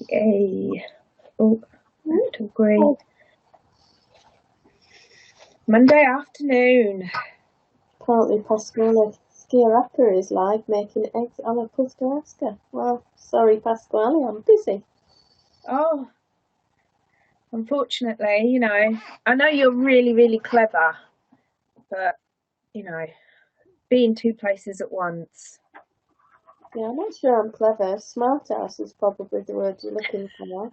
Yay. Oh, I have to agree. Monday afternoon. Apparently Pasquale Schiarappa is live making eggs a la Pusterasca. Well, sorry Pasquale, I'm busy. Oh, unfortunately, you know, I know you're really, really clever, but, you know, be in two places at once. Yeah, I'm not sure I'm clever. Smart ass is probably the word you're looking for.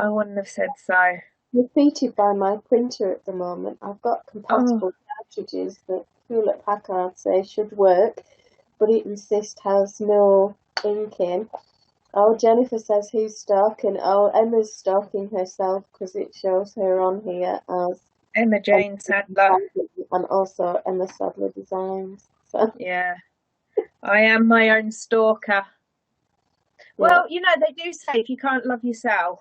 I wouldn't have said so. Defeated by my printer at the moment. I've got Oh, compatible cartridges that Hewlett Packard say should work, but it insists has no ink in. Oh, Jennifer says who's stalking. Oh, Emma's stalking herself because it shows her on here as Emma Jane Sadler. and also Emma Sadler Designs. So, Yeah, I am my own stalker. Well, you know, they do say if you can't love yourself,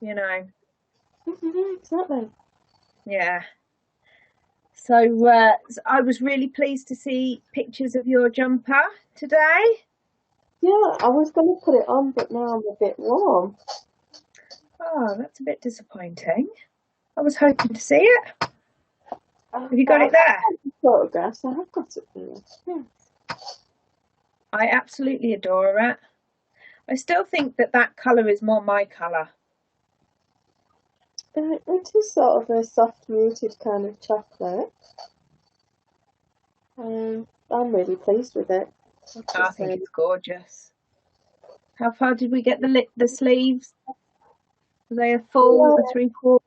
you know. Exactly. Yeah. So I was really pleased to see pictures of your jumper today. Yeah, I was going to put it on, but now I'm a bit warm. Oh, that's a bit disappointing. I was hoping to see it. Have you got it there? Photographs, I have got it here. Yeah. I absolutely adore it. I still think that colour is more my colour. It is sort of a soft, muted kind of chocolate. I'm really pleased with it. I think it's gorgeous. How far did we get the sleeves? Were they a full, a three-quarter?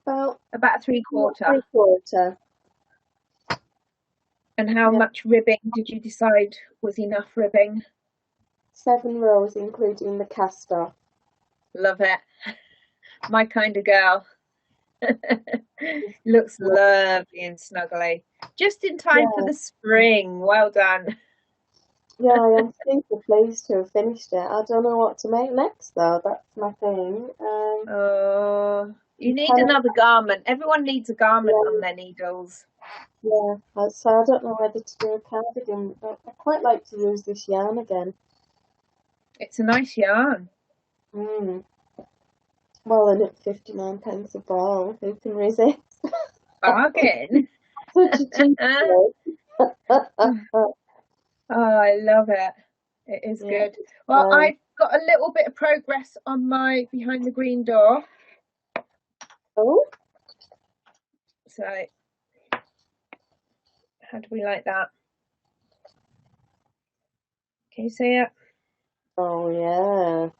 About a three-quarter. Three-quarter. And how much ribbing did you decide was enough ribbing? 7 rows, including the cast off. Love it. My kind of girl. Looks lovely and snuggly. Just in time for the spring. Well done. Yeah, I am super pleased to have finished it. I don't know what to make next, though. That's my thing. Oh, you need another garment. Everyone needs a garment on their needles. Yeah, so I don't know whether to do a cardigan. I quite like to use this yarn again. It's a nice yarn. Well, and at 59 pence a ball, who can resist? Bargain. Such a cheap Oh, I love it. It is good. Well, I've got a little bit of progress on my behind the green door. Oh. So, how do we like that? Can you see it? Oh, yeah.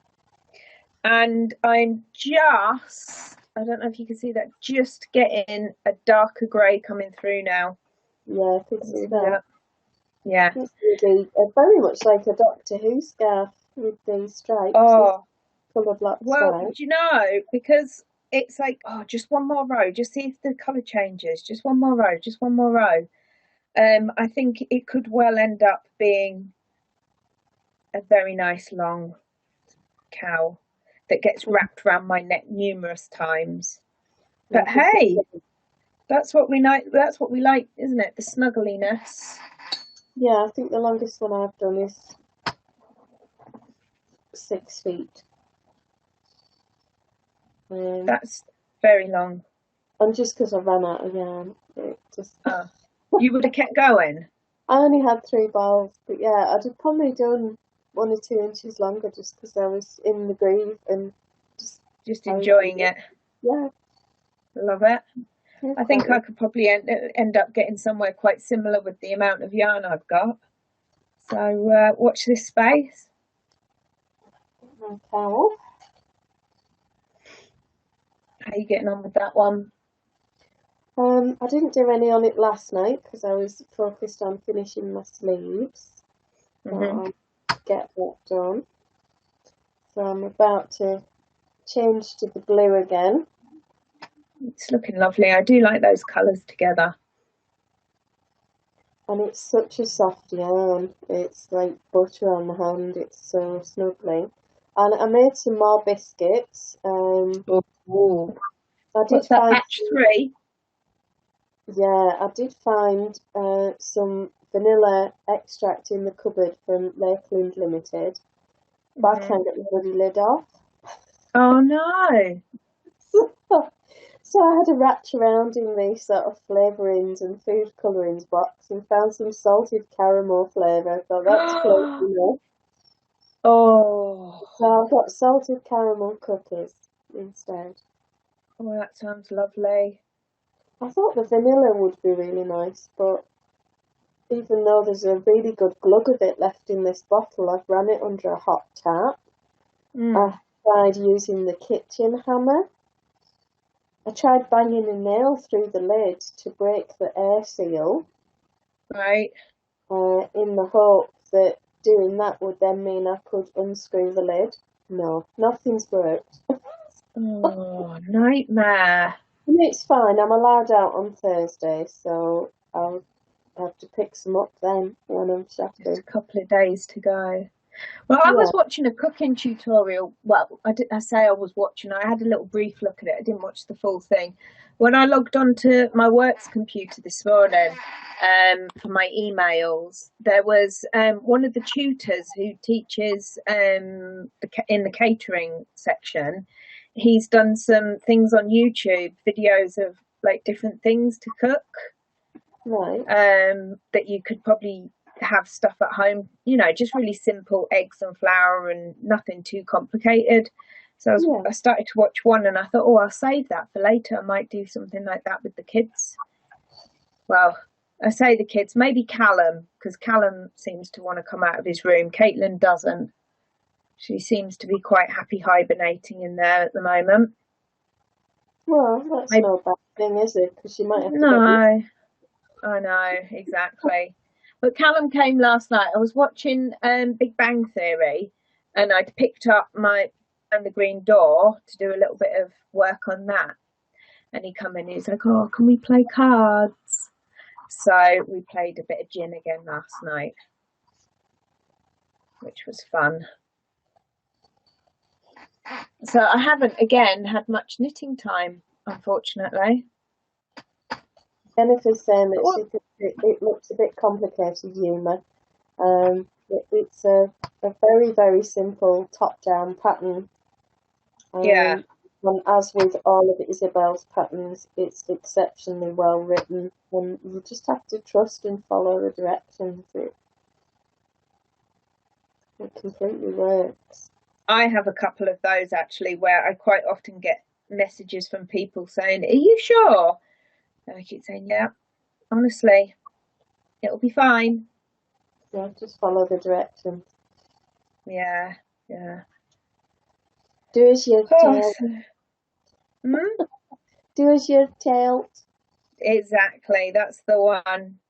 And I'm just, I don't know if you can see that, just getting a darker grey coming through now. Yeah, I can see that. Yeah. It's really very much like a Doctor Who scarf with the stripes. Oh, colour black well, stripes. do you know, because it's like, oh, just one more row, just see if the colour changes, just one more row, just one more row. I think it could well end up being a very nice long cowl that gets wrapped around my neck numerous times. But hey, that's what we like. That's what we like, isn't it? The snuggliness. Yeah, I think the longest one I've done is 6 feet. That's very long. And just because I ran out of yarn, it just. You would have kept going. I only had 3 balls, but yeah, I'd have probably done 1 or 2 inches longer just because I was in the groove and just enjoying it. Yeah, love it. Yeah, I think I could probably end up getting somewhere quite similar with the amount of yarn I've got. So watch this space. Cowl. How are you getting on with that one? I didn't do any on it last night because I was focused on finishing my sleeves. So I'll get that done. So I'm about to change to the blue again. It's looking lovely. I do like those colours together. And it's such a soft yarn. It's like butter on the hand. It's so snuggly. And I made some more biscuits. What's that, batch 3? Yeah, I did find some vanilla extract in the cupboard from Lakeland Limited. but I can't get the bloody lid off. Oh no. So I had to ratch around in these sort of flavourings and food colourings box and found some salted caramel flavour. I thought that's close enough. Oh, So I've got salted caramel cookies instead. oh, that sounds lovely. I thought the vanilla would be really nice, but even though there's a really good glug of it left in this bottle, I've ran it under a hot tap. I tried using the kitchen hammer. I tried banging a nail through the lid to break the air seal. Right. In the hope that doing that would then mean I could unscrew the lid. No, nothing's worked. Oh, nightmare. It's fine. I'm allowed out on Thursday, so I'll have to pick some up then when I'm shopping. Just a couple of days to go. Well, I was watching a cooking tutorial. Well, I say I was watching. I had a little brief look at it. I didn't watch the full thing. When I logged onto my works computer this morning for my emails, there was one of the tutors who teaches in the catering section. He's done some things on YouTube, videos of like different things to cook. Right. That you could probably have stuff at home, you know, just really simple eggs and flour and nothing too complicated. So I started to watch one and I thought, oh, I'll save that for later. I might do something like that with the kids. Well, I say the kids, maybe Callum, because Callum seems to want to come out of his room. Caitlin doesn't. She seems to be quite happy hibernating in there at the moment. Well, that's no bad thing, is it? Because you might have to No, I know, exactly. But Callum came last night. I was watching Big Bang Theory and I'd picked up my And the Green Door to do a little bit of work on that. And he come in and he's like, oh, can we play cards? So we played a bit of gin again last night, which was fun. So I haven't, again, had much knitting time, unfortunately. Jennifer's saying that it looks a bit complicated, Yume. It's a very, very simple top-down pattern. And as with all of Isabell's patterns, it's exceptionally well written, and you just have to trust and follow the directions. It completely works. I have a couple of those actually, where I quite often get messages from people saying, are you sure? And I keep saying, yeah, honestly, it'll be fine. Yeah, just follow the directions. Yeah. Do as you're told. Do as you're told. Exactly, that's the one.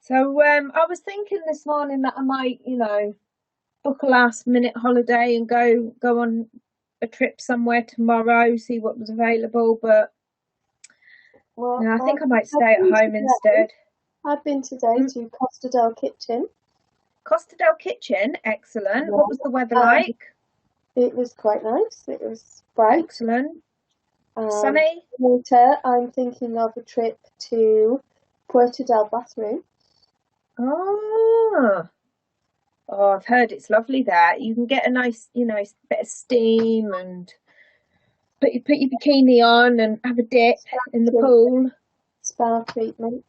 So I was thinking this morning that I might, you know, book a last minute holiday and go on a trip somewhere tomorrow, see what was available, but well, no, I think I might stay at home instead. I've been today to Costa del Kitchen. Costa del Kitchen, excellent. Yeah. What was the weather like? It was quite nice. It was bright. Excellent. Sunny? Later, I'm thinking of a trip to Puerto del Bathroom. Oh, I've heard it's lovely there. You can get a nice, you know, bit of steam and put your bikini on and have a dip in the pool. Spa treatment.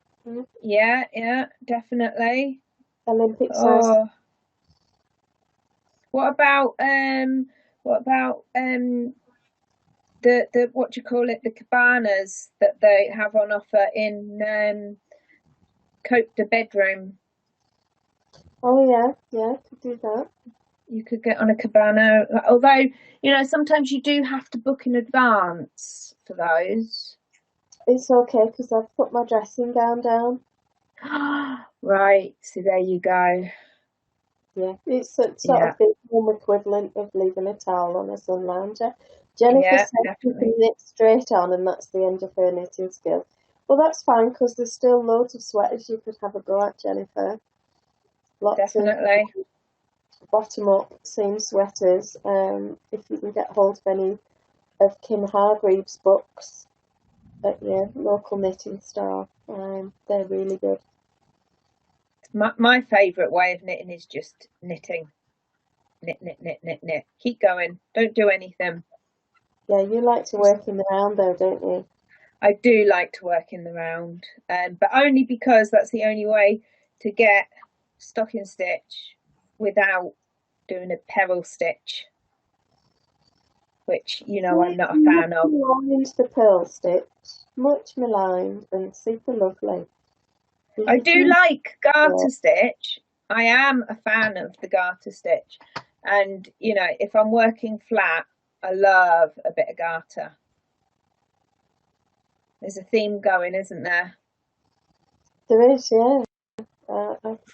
Yeah, definitely. Olympic size. What about the what do you call it, the cabanas that they have on offer in Cote de Bedroom? Oh yeah, could do that. You could get on a cabana, although, you know, sometimes you do have to book in advance for those. It's okay because I've put my dressing gown down. Right, so there you go. Yeah, it's sort of the home equivalent of leaving a towel on a sun lounger. Jennifer said you can knit straight on, and that's the end of her knitting skill. Well, that's fine because there's still loads of sweaters you could have a go at, Jennifer. Lots of bottom-up seam sweaters. If you can get hold of any of Kim Hargreaves' books at your local knitting store, they're really good. My favourite way of knitting is just knitting. knit, knit, knit, knit, knit. Keep going. Don't do anything. Yeah, you like to work in the round though, don't you? I do like to work in the round, but only because that's the only way to get stocking stitch without doing a peril stitch, which, you know, I'm not a fan of. Maligned the pearl stitch, much maligned and super lovely. I do like garter stitch. I am a fan of the garter stitch, and you know, if I'm working flat, I love a bit of garter. There's a theme going, isn't there? There is, yeah.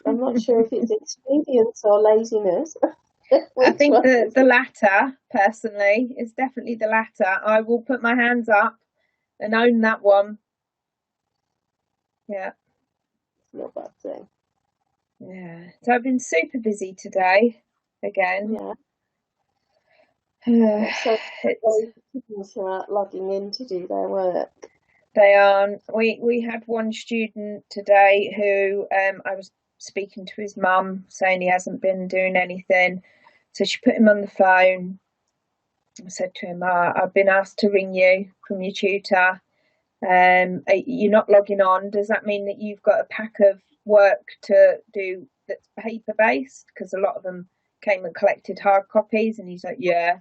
I'm not sure if it's expedience or laziness. I think the latter, personally, is definitely the latter. I will put my hands up and own that one. Yeah. Not a bad thing. Yeah. So I've been super busy today again. Yeah. So kids are logging in to do their work. They aren't. We had one student today who I was speaking to his mum, saying he hasn't been doing anything. So she put him on the phone. I said to him, I've been asked to ring you from your tutor. You're not logging on. Does that mean that you've got a pack of work to do that's paper based? Because a lot of them came and collected hard copies. And he's like, yeah.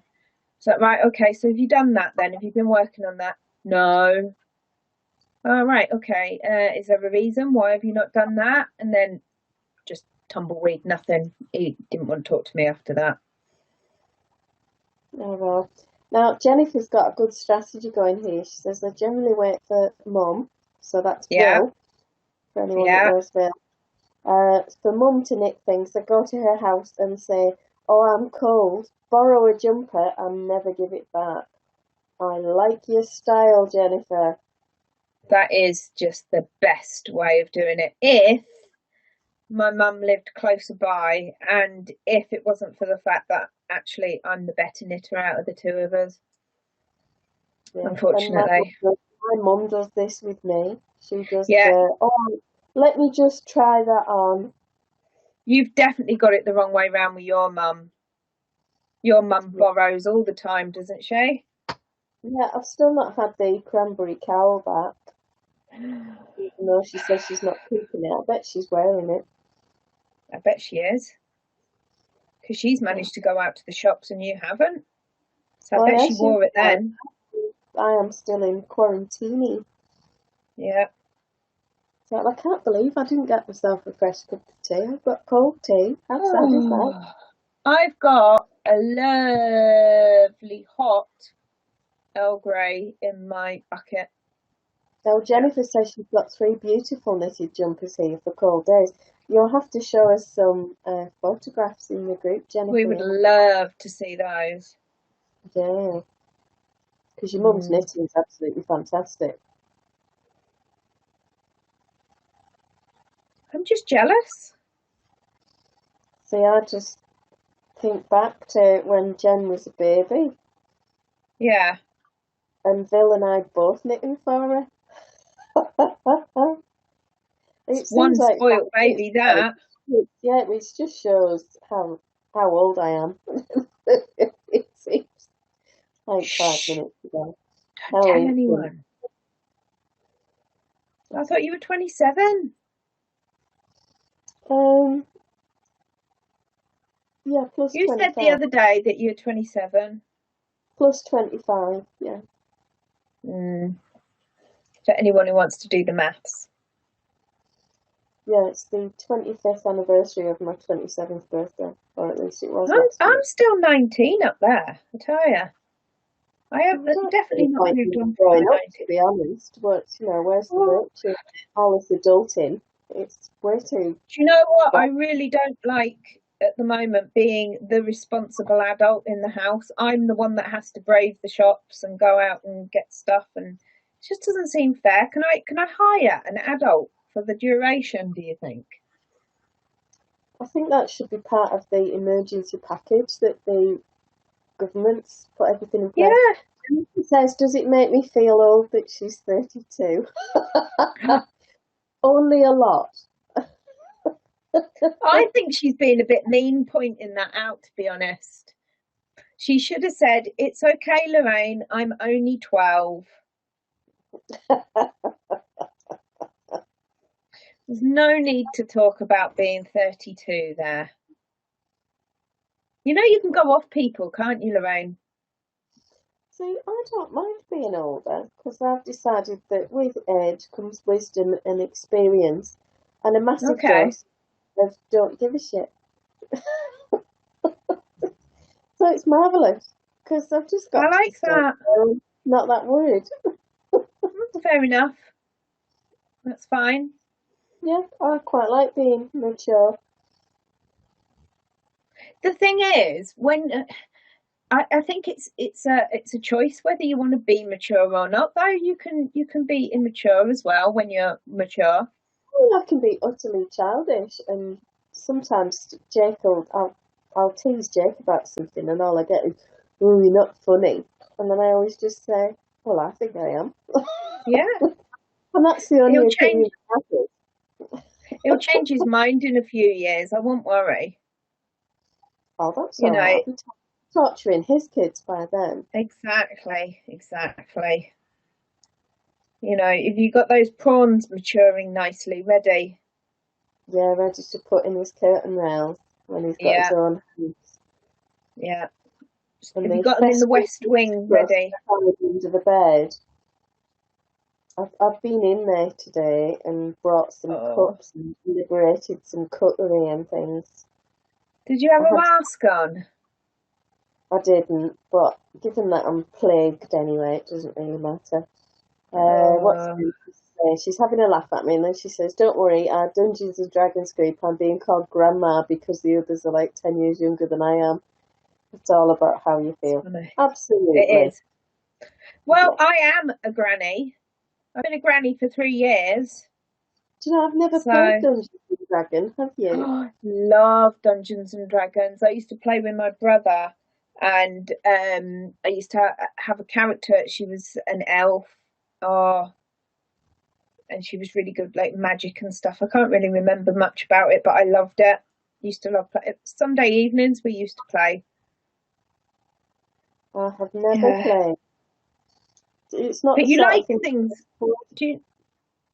So right, okay. So have you done that then? Have you been working on that? No. Oh, right, okay. Is there a reason? Why have you not done that? And then just tumbleweed, nothing. He didn't want to talk to me after that. Oh well. Now Jennifer's got a good strategy going here. She says I generally wait for mum, so that's Bill, for anyone that knows Bill. For mum to knit things, I go to her house and say, oh, I'm cold, borrow a jumper and never give it back. I like your style, Jennifer. That is just the best way of doing it. If my mum lived closer by, and if it wasn't for the fact that actually I'm the better knitter out of the two of us, unfortunately. My mum does this with me. She does oh, let me just try that on. You've definitely got it the wrong way round with your mum. Your mum borrows all the time, doesn't she? Yeah, I've still not had the cranberry cowl back. Even though she says she's not keeping it, I bet she's wearing it. I bet she is. Because she's managed to go out to the shops and you haven't. So I bet she wore it then. I am still in quarantine. Yeah. So I can't believe I didn't get myself a fresh cup of tea. I've got cold tea. How sad is that? I've got a lovely hot Earl Grey in my bucket. Now Jennifer says she's got 3 beautiful knitted jumpers here for cold days. You'll have to show us some photographs in the group, Jennifer. We would love to see those. Yeah. Because your mum's knitting is absolutely fantastic. I'm just jealous. See, I just think back to when Jen was a baby. Yeah. And Bill and I both knitting for her. It's one spoiled baby, that. Yeah, it just shows how old I am. It seems like 5 minutes ago. Don't tell anyone. I thought you were 27. Yeah, plus you 25. said the other day that you're 27. Plus 25, yeah. For anyone who wants to do the maths. Yeah, it's the 25th anniversary of my 27th birthday, or at least it was. I'm still 19 up there, I tell you. I have definitely not moved on growing up, to be honest. But you know, where's the virtue? Alice adulting. It's way too. Do you know what? I really don't like at the moment being the responsible adult in the house. I'm the one that has to brave the shops and go out and get stuff, and it just doesn't seem fair. Can I hire an adult for the duration, do you think? I think that should be part of the emergency package that the government's put everything in place. Yeah. It says, does it make me feel old that she's 32? Only a lot. I think she's being a bit mean pointing that out, to be honest. She should have said, "It's okay, Loraine, I'm only 12. There's no need to talk about being 32 there. You know you can go off people, can't you, Loraine? See, I don't mind being older because I've decided that with age comes wisdom and experience and a massive dose of don't give a shit. So it's marvellous because I've just got I like that. Not that worried. Fair enough. That's fine. Yeah, I quite like being mature. The thing is, when I think it's a choice whether you want to be mature or not. Though you can be immature as well when you're mature. I can be utterly childish, and sometimes Jake I'll tease Jake about something, and all I get is, "Oh, you're not funny," and then I always just say, "Well, I think I am." Yeah, and that's the only opinion I have. He'll change his mind in a few years. I won't worry. Oh, that's all right. I'll be torturing his kids by then. Exactly. You know, if you got those prawns maturing nicely, ready. Yeah, ready to put in his curtain rails when he's got his own house. Yeah. Have you got them in the West Wing ready? Under the bed. I've been in there today and brought some cups and liberated some cutlery and things. Did you have a mask on? I didn't, but given that I'm plagued anyway, it doesn't really matter. She's having a laugh at me, and then she says, "Don't worry, our Dungeons and Dragons group, I'm being called Grandma because the others are like 10 years younger than I am." It's all about how you feel. Absolutely. It is. Well, I am a granny. I've been a granny for 3 years. Do you know, I've never played Dungeons and Dragons, have you? Oh, I love Dungeons and Dragons. I used to play with my brother, and I used to have a character. She was an elf. And she was really good, like magic and stuff. I can't really remember much about it, but I loved it. Used to love play. Sunday evenings we used to play. I have never played. It's not. But you like things. Do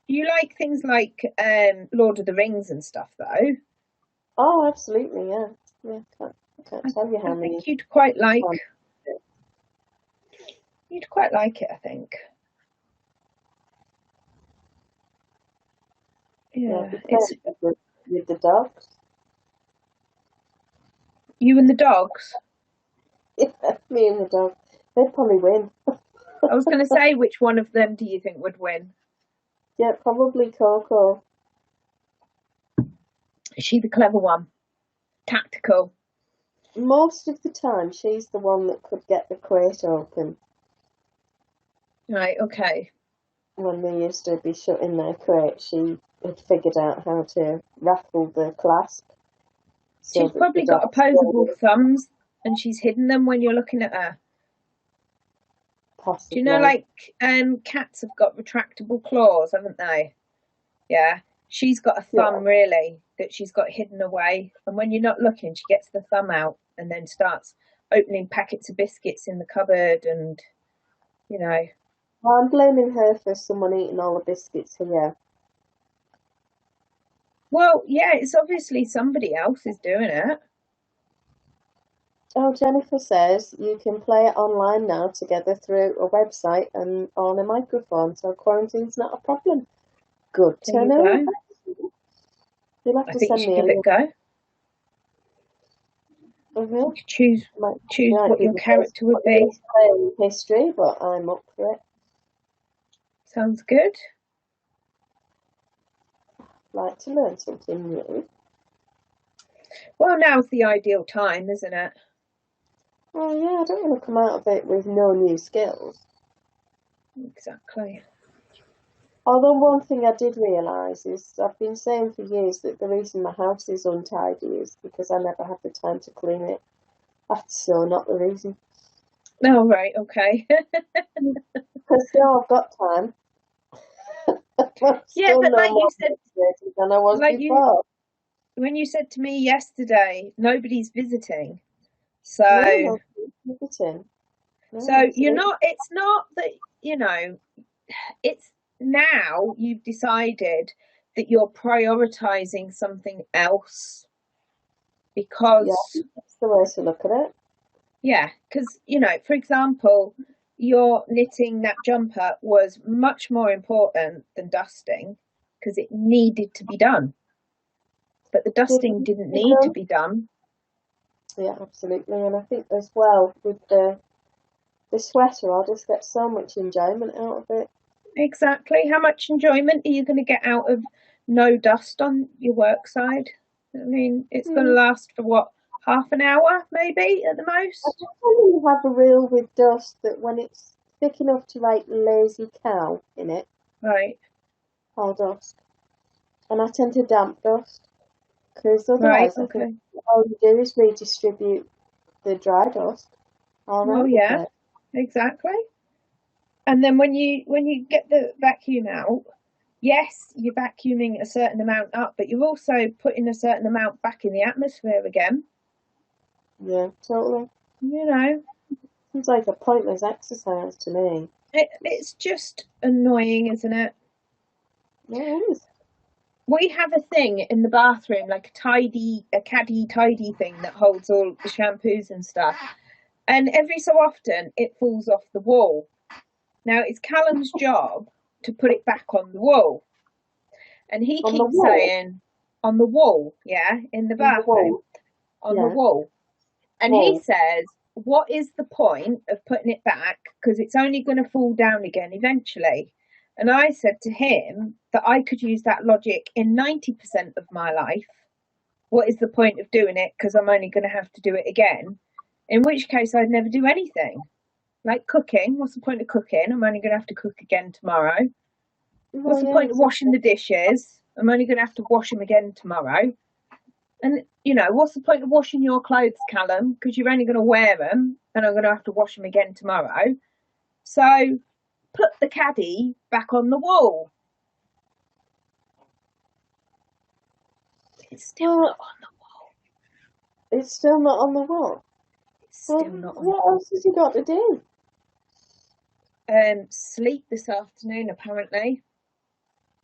you like things like Lord of the Rings and stuff, though? Oh, absolutely, yeah. I can't tell you how many. I think you'd quite like. You'd quite like it, I think. Yeah, it's with the dogs. You and the dogs? Yeah, me and the dog. They'd probably win. I was going to say, which one of them do you think would win? Yeah, probably Coco. Is she the clever one? Tactical? Most of the time, she's the one that could get the crate open. Right, okay. When they used to be shut in their crate, she had figured out how to raffle the clasp. She's probably got opposable thumbs, and she's hidden them when you're looking at her. Possibly. Do you know, like, cats have got retractable claws, haven't they? Yeah. She's got a thumb, really, that she's got hidden away. And when you're not looking, she gets the thumb out and then starts opening packets of biscuits in the cupboard and, you know. Well, I'm blaming her for someone eating all the biscuits here. Well, yeah, it's obviously somebody else is doing it. Oh, Jennifer says you can play it online now together through a website and on a microphone, so quarantine's not a problem. Good to know. You'll have to send me a link. Give it a go. Choose what your character would be. History, but I'm up for it. Sounds good. Like to learn something new. Well, now's the ideal time, isn't it? Oh yeah, I don't want to come out of it with no new skills. Exactly. Although one thing I did realise is I've been saying for years that the reason my house is untidy is because I never have the time to clean it. That's so not the reason. Oh, right, okay. Because now I've got time. Yeah, but like you said, than I was before. when you said to me yesterday, nobody's visiting. So, No, no visiting. No, so you're absolutely. not, it's not that, you know, it's now you've decided that you're prioritizing something else Yeah, because, that's the way to look at it. yeah, because, you know, for example, your knitting that jumper was much more important than dusting because it needed to be done. But the Did dusting you didn't see need to them? be done. Yeah, absolutely. And I think as well with the sweater, I'll just get so much enjoyment out of it. Exactly. How much enjoyment are you going to get out of no dust on your work side? I mean, it's going to Hmm. last for what, half an hour, maybe at the I most? definitely have a rule with dust that when it's thick enough to write lazy cow in it, Right, I'll dust. And I tend to damp dust because right, otherwise I think okay. all you do is redistribute the dry dust all Well, around the yeah, place. exactly. And then when you get the vacuum out, yes, you're vacuuming a certain amount up, but you're also putting a certain amount back in the atmosphere again. Yeah, totally. You know, Seems like a pointless exercise to me. it's just annoying, isn't it? Yeah, it is. We have a thing in the bathroom, like a caddy tidy thing that holds all the shampoos and stuff. And every so often it falls off the wall. Now it's Callum's job to put it back on the wall. And he On the keeps wall. saying, on the wall, yeah, in the On the bathroom, wall. on the Yeah, wall. And he wall. says, what is the point of putting it back? Because it's only going to fall down again eventually. And I said to him that I could use that logic in 90% of my life. What is the point of doing it? Because I'm only going to have to do it again. In which case, I'd never do anything. Like cooking. What's the point of cooking? I'm only going to have to cook again tomorrow. What's Well, the yeah, point of washing exactly. the dishes? I'm only going to have to wash them again tomorrow. And, you know, what's the point of washing your clothes, Callum? Because you're only going to wear them and I'm going to have to wash them again tomorrow. So put the caddy back on the wall. It's still Well, not on the wall. it's still not on the wall. It's Well, still not on the what else has he got to do? sleep this afternoon, apparently.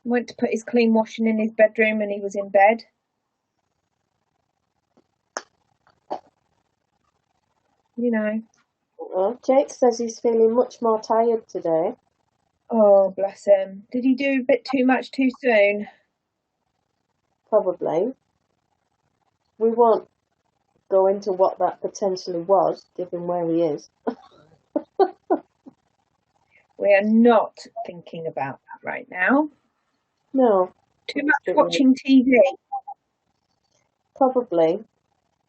Went to put his clean washing in his bedroom and he was in bed. You know. Well, Jake says he's feeling much more tired today. Oh, bless him. Did he do a bit too much too soon? Probably. We won't go into what that potentially was, given where he is. We are not thinking about that right now. No, Too it's a much bit weird. watching TV. Probably.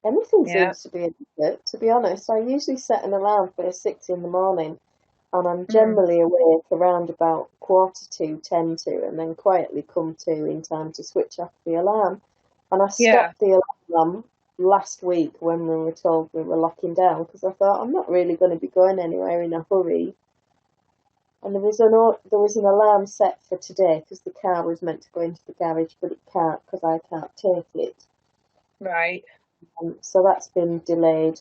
Anything Yeah. seems to be a bit. To be honest, I usually set an alarm for 6 in the morning, and I'm Mm. generally awake around about 1:45, 10 to, and then quietly come to in time to switch off the alarm. And I Yeah. stopped the alarm last week when we were told we were locking down because I thought I'm not really going to be going anywhere in a hurry. And there was an alarm set for today because the car was meant to go into the garage, but it can't because I can't take it. Right. So that's been delayed.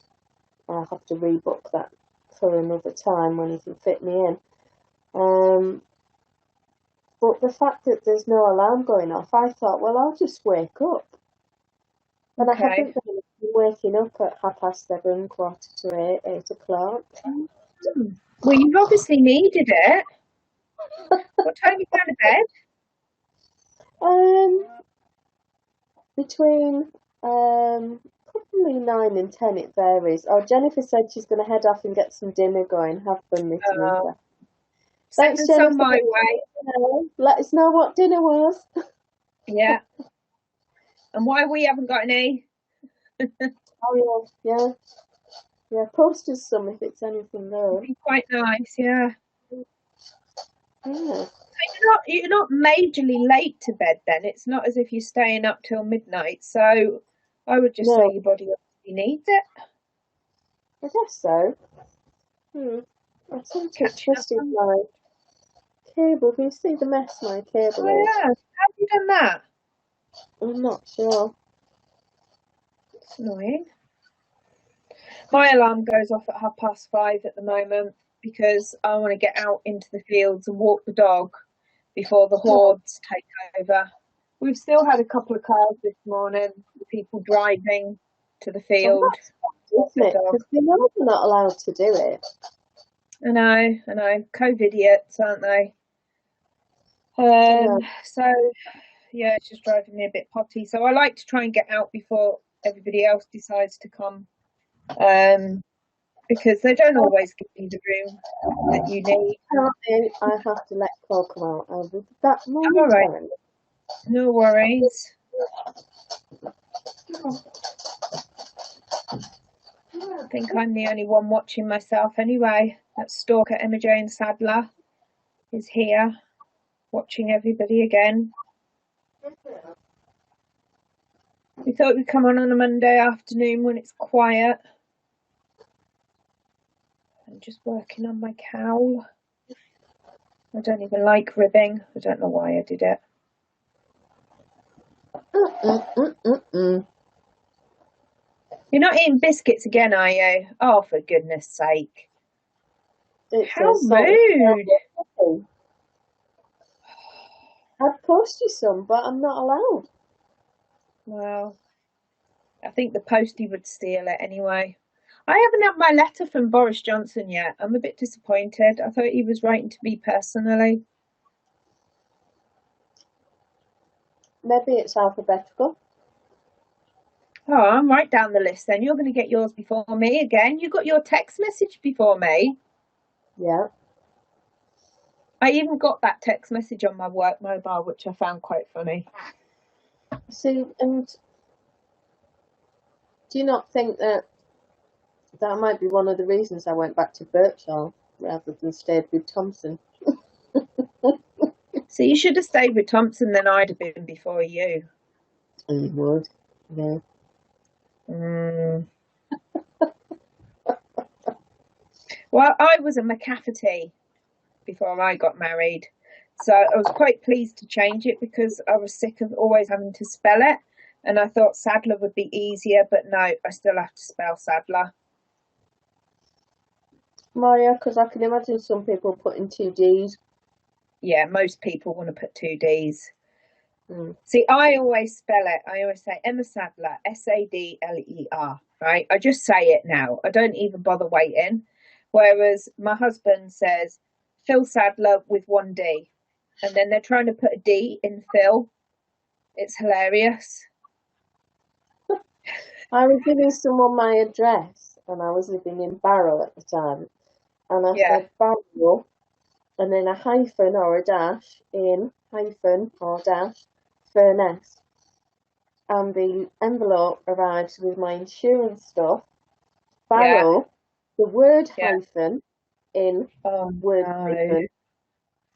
I'll have to rebook that for another time when he can fit me in. But the fact that there's no alarm going off, I thought, well, I'll just wake up. And I Okay. haven't been waking up at 7:30, 7:45, 8 o'clock. Mm. Well, you've obviously needed it. What time you going to bed? Um, between probably 9 and 10, it varies. Oh, Jennifer said she's going to head off and get some dinner going, have fun knitting and stuff. Thanks, Send some Jennifer. my way. Let us know what dinner was. Yeah. And why we haven't got any? Oh, yeah, yeah. Yeah, post us some if it's anything It'd there. be quite nice, yeah. Yeah. You're not majorly late to bed then. It's not as if you're staying up till midnight. So I would just say No, your body obviously needs it. I guess so. I seem to have Catching up twisted on. my cable. Can you see the mess my cable Oh is? yeah. How have you done that? I'm not sure. It's annoying. My alarm goes off at 5:30 at the moment because I want to get out into the fields and walk the dog before the hordes take over. We've still had a couple of cars this morning, people driving to the field. Isn't it? Because we know they're not allowed to do it. I know. COVID-idiots, aren't they? So, yeah, it's just driving me a bit potty. So I like to try and get out before everybody else decides to come. Because they don't always give you the room that you need. I have to let Coco out. I'll be back momentarily. All right. No worries. I think I'm the only one watching myself anyway. That stalker Emma Jane Sadler is here watching everybody again. We thought we'd come on a Monday afternoon when it's quiet. I'm just working on my cowl. I don't even like ribbing. I don't know why I did it. You're not eating biscuits again, are you? Oh, for goodness sake. How rude. I'd post you some, but I'm not allowed. Well, I think the postie would steal it anyway. I haven't had my letter from Boris Johnson yet. I'm a bit disappointed. I thought he was writing to me personally. Maybe it's alphabetical. Oh, I'm right down the list then. You're going to get yours before me again. You got your text message before me. Yeah. I even got that text message on my work mobile, which I found quite funny. See, and do you not think that might be one of the reasons I went back to Birchall rather than stayed with Thompson? So you should have stayed with Thompson, then I'd have been before you. You would, yeah. Well, I was a McCafferty before I got married, so I was quite pleased to change it because I was sick of always having to spell it, and I thought Sadler would be easier, but no, I still have to spell Sadler. Maria, because I can imagine some people putting 2 Ds. Yeah, most people want to put 2 Ds. See, I always spell it. I always say Emma Sadler, Sadler, right? I just say it now. I don't even bother waiting. Whereas my husband says Phil Sadler with 1 D. And then they're trying to put a D in Phil. It's hilarious. I was giving someone my address and I was living in Barrow at the time. And I said Barrow and then a hyphen or a dash in hyphen or dash Furness. And the envelope arrives with my insurance stuff. Barrow, the word hyphen in word hyphen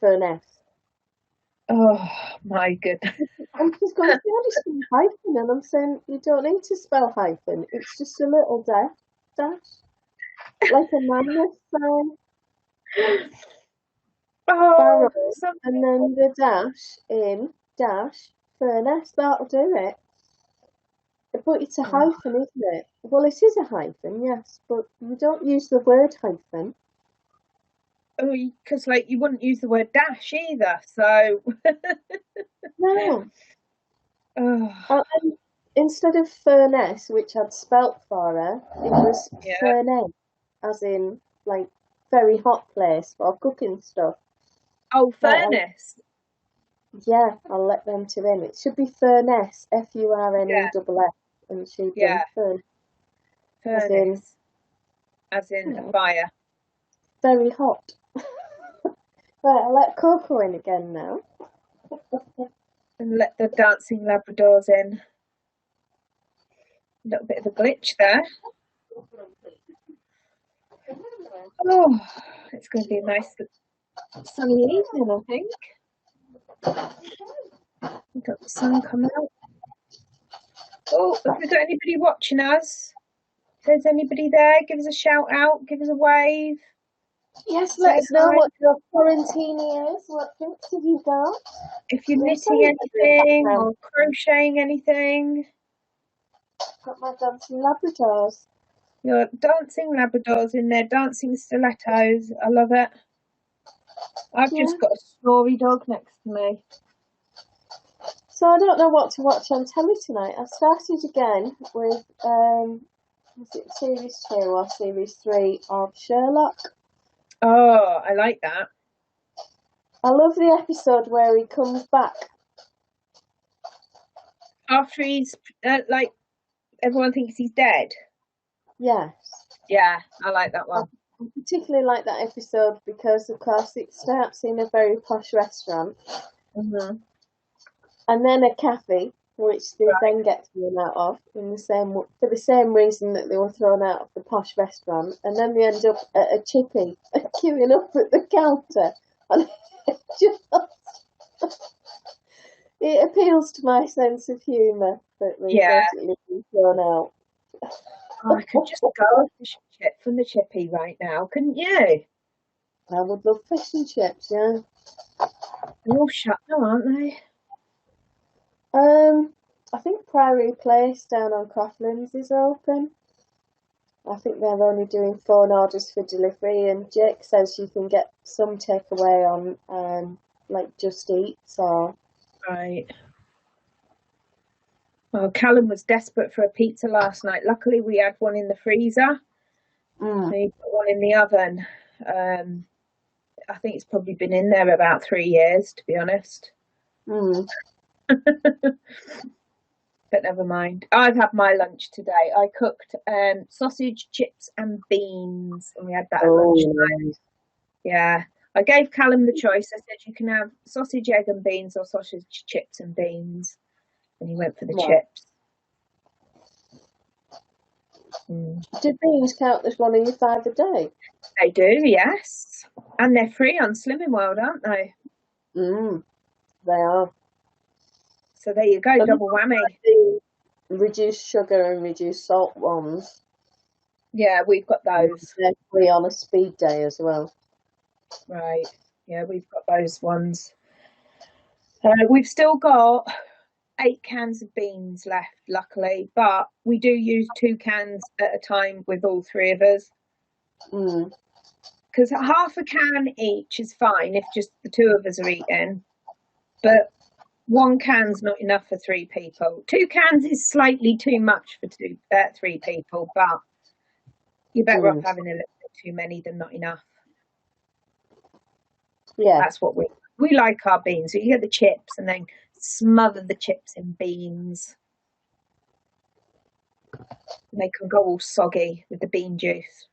Furness. Oh my goodness. And she's going, how do you spell hyphen? And I'm saying, you don't need to spell hyphen. It's just a little dash. Like a minus sign. Barrow, and then the dash in dash Furness. That'll do it. But it's a hyphen, isn't it? Well, it is a hyphen, yes, but you don't use the word hyphen. Oh, because like you wouldn't use the word dash either, so no. And instead of Furness, which I'd spelt for her, it was Furness, as in like very hot place for cooking stuff. Oh, Furness. Yeah, I'll let them two in. It should be Furness, Furness, and she'd Furness. As in a fire. Very hot. Right, I'll let Coco in again now. And let the dancing Labradors in. A little bit of a glitch there. Oh, it's going to be a nice sunny evening, I think. We've got the sun coming out. Oh, have we got anybody watching us? If there's anybody there, give us a shout out, give us a wave. Yes, let us know what your quarantine is. What tips have you got? If you're knitting anything or crocheting anything. Got my dancing Labradors. Your dancing Labradors in their dancing stilettos. I love it. I've just got a snory dog next to me. So I don't know what to watch on telly tonight. I've started again with, is it series 2 or series 3 of Sherlock? Oh, I like that. I love the episode where he comes back. After he's, like, everyone thinks he's dead. Yes. Yeah, I like that one. I particularly like that episode because, of course, it starts in a very posh restaurant. Mm-hmm. And then a cafe, which they then get thrown out of for the same reason that they were thrown out of the posh restaurant, and then they end up at a chippy queuing up at the counter, and it appeals to my sense of humour that they've basically been thrown out. Oh, I could just go a fish and chip from the chippy right now, couldn't you? I would love fish and chips, yeah. They're all shut now, aren't they? I think Priory Place down on Coughlin's is open. I think they're only doing phone orders for delivery, and Jake says you can get some takeaway on like Just Eat. So right. Well, Callum was desperate for a pizza last night. Luckily, we had one in the freezer. We put one in the oven. I think it's probably been in there about 3 years, to be honest. But never mind. I've had my lunch today. I cooked sausage, chips, and beans, and we had that at lunchtime. Nice. Yeah, I gave Callum the choice. I said you can have sausage, egg, and beans, or sausage, chips, and beans, and he went for the chips. Do beans count as one of your 5 a day? They do, yes, and they're free on Slimming World, aren't they? They are. So there you go, double whammy. Reduced sugar and reduced salt ones. Yeah, we've got those. They're free on a speed day as well. Right. Yeah, we've got those ones. We've still got 8 cans of beans left, luckily, but we do use 2 cans at a time with all 3 of us. Because half a can each is fine if just the 2 of us are eating, but 1 can's not enough for 3 people. 2 cans is slightly too much for 3 people, but you're better off having a little bit too many than not enough. Yeah, that's what we like our beans. So you get the chips and then smother the chips in beans. They can go all soggy with the bean juice.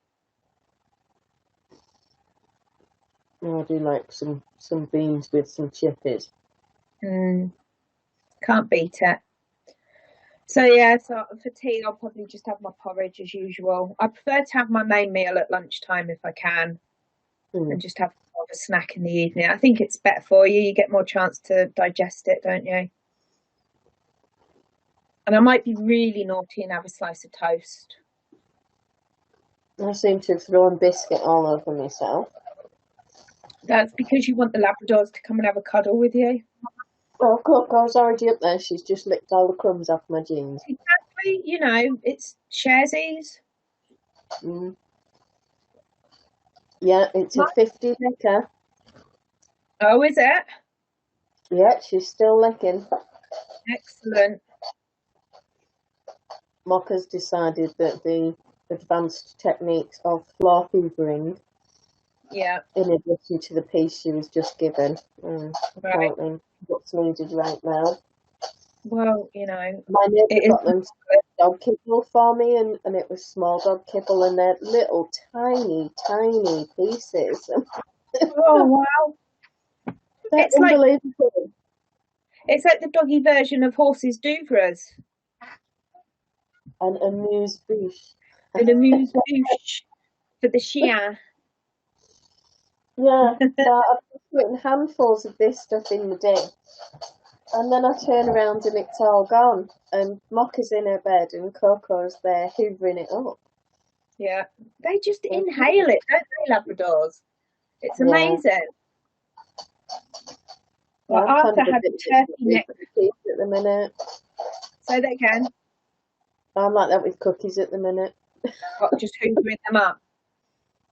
I do like some beans with some chippies. Can't beat it. So yeah, so for tea I'll probably just have my porridge as usual. I prefer to have my main meal at lunchtime if I can, and just have more of a snack in the evening. I think it's better for you. You get more chance to digest it, don't you? And I might be really naughty and have a slice of toast. I seem to have thrown biscuit all over myself. That's because you want the Labradors to come and have a cuddle with you. Well, look, I was already up there. She's just licked all the crumbs off my jeans. Exactly. You know, it's sharesies. Yeah, it's a 50 licker. Oh, is it? Yeah, she's still licking. Excellent. Mocca's decided that the advanced techniques of floor hoovering, in addition to the piece she was just given, apparently what's needed right now. Well, you know, my neighbour got them dog kibble for me, and it was small dog kibble, and they're little tiny pieces. Oh wow! It's unbelievable. It's like the doggy version of horses douvres. An amuse-bouche. An amuse-bouche for the chien. Yeah, so I've been putting handfuls of this stuff in the day, and then I turn around and it's all gone, and Mocca's in her bed and Coco's there hoovering it up. Yeah, they just inhale it, don't they, Labradors? It's amazing. Well, Arthur had a turkey neck. At the minute. Say that again. I'm like that with cookies at the minute. What, just hoovering them up?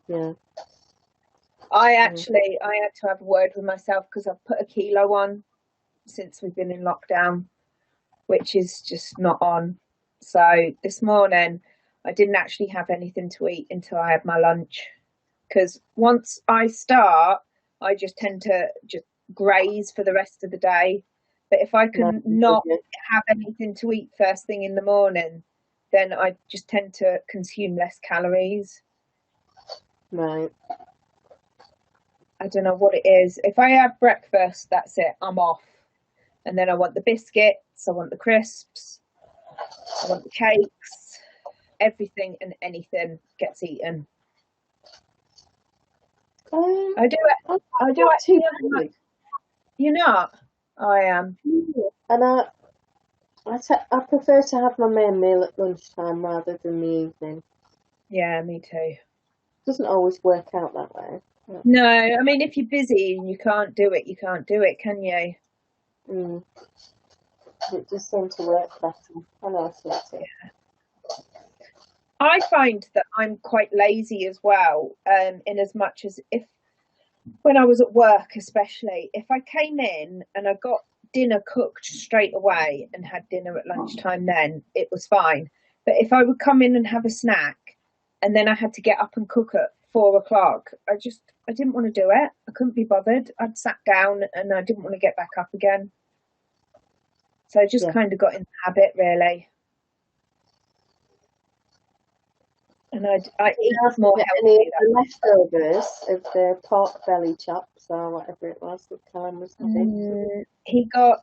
Yeah. I had to have a word with myself because I've put a kilo on since we've been in lockdown, which is just not on. So this morning I didn't actually have anything to eat until I had my lunch, because once I start, I just tend to just graze for the rest of the day. But if I can not have anything to eat first thing in the morning, then I just tend to consume less calories. Right. I don't know what it is. If I have breakfast, that's it. I'm off. And then I want the biscuits, I want the crisps, I want the cakes. Everything and anything gets eaten. I do it. I do it. You're not? I am. And I prefer to have my main meal at lunchtime rather than the evening. Yeah, me too. Doesn't always work out that way. No, I mean, if you're busy and you can't do it, you can't do it, can you? It just seems to work better. I know, yeah. I find that I'm quite lazy as well, in as much as when I was at work, especially, if I came in and I got dinner cooked straight away and had dinner at lunchtime, then it was fine. But if I would come in and have a snack and then I had to get up and cook at 4 o'clock, I didn't want to do it. I couldn't be bothered. I'd sat down and I didn't want to get back up again. So I just kind of got in the habit, really. And I eat more healthy. The leftovers of the pork belly chops or whatever it was that Callum was having. He got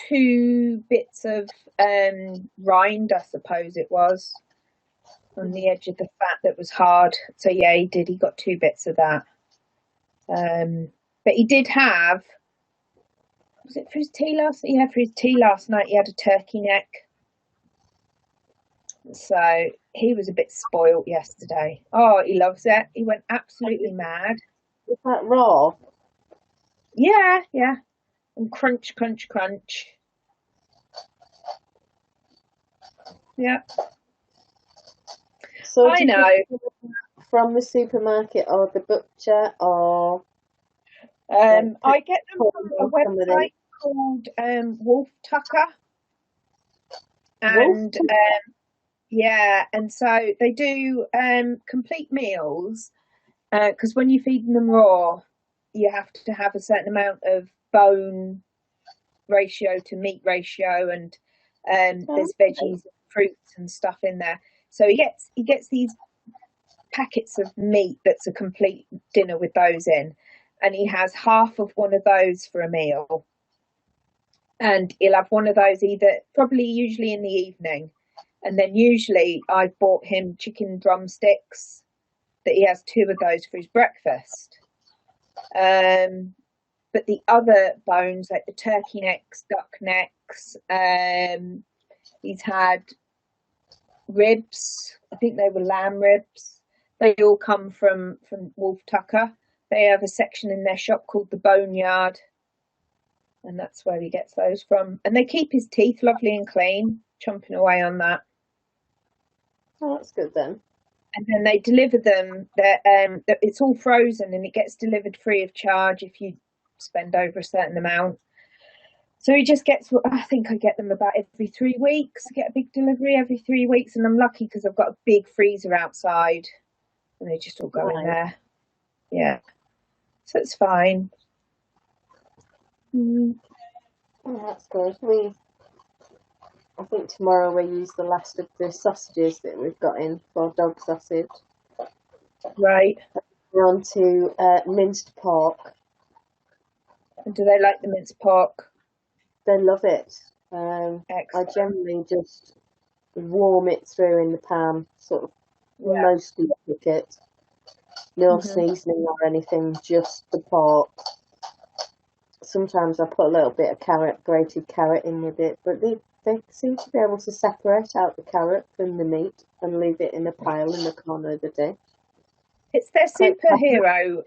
2 bits of rind, I suppose it was, on the edge of the fat that was hard. So yeah, he did. He got 2 bits of that. But he did have. Was it for his tea last? Yeah, for his tea last night, he had a turkey neck. So he was a bit spoilt yesterday. Oh, he loves it. He went absolutely mad. Is that raw? Yeah. And crunch, crunch, crunch. Yeah. So I know. From the supermarket or the butcher or? I get them from a website called Wolf Tucker. And yeah, and so they do complete meals, because when you're feeding them raw, you have to have a certain amount of bone ratio to meat ratio, and there's veggies, fruits and stuff in there. So he gets these packets of meat that's a complete dinner with those in, and he has half of one of those for a meal, and he'll have one of those usually in the evening. And then usually I've bought him chicken drumsticks, that he has 2 of those for his breakfast. But the other bones, like the turkey necks, duck necks, he's had ribs. I think they were lamb ribs. They all come from Wolf Tucker. They have a section in their shop called the Boneyard, and that's where he gets those from. And they keep his teeth lovely and clean, chomping away on that. Oh, that's good then. And then they deliver them. It's all frozen and it gets delivered free of charge if you spend over a certain amount. So he just gets, I think I get them about every 3 weeks. I get a big delivery every 3 weeks, and I'm lucky because I've got a big freezer outside and they just all go in there. Yeah. So it's fine. Oh, that's good. I think tomorrow we use the last of the sausages that we've got in for dog sausage. Right. We're on to minced pork. And do they like the minced pork? They love it. I generally just warm it through in the pan, sort of mostly cook it. No seasoning or anything, just the pork. Sometimes I put a little bit of grated carrot in with it, but they seem to be able to separate out the carrot from the meat and leave it in a pile in the corner of the dish. It's their superhero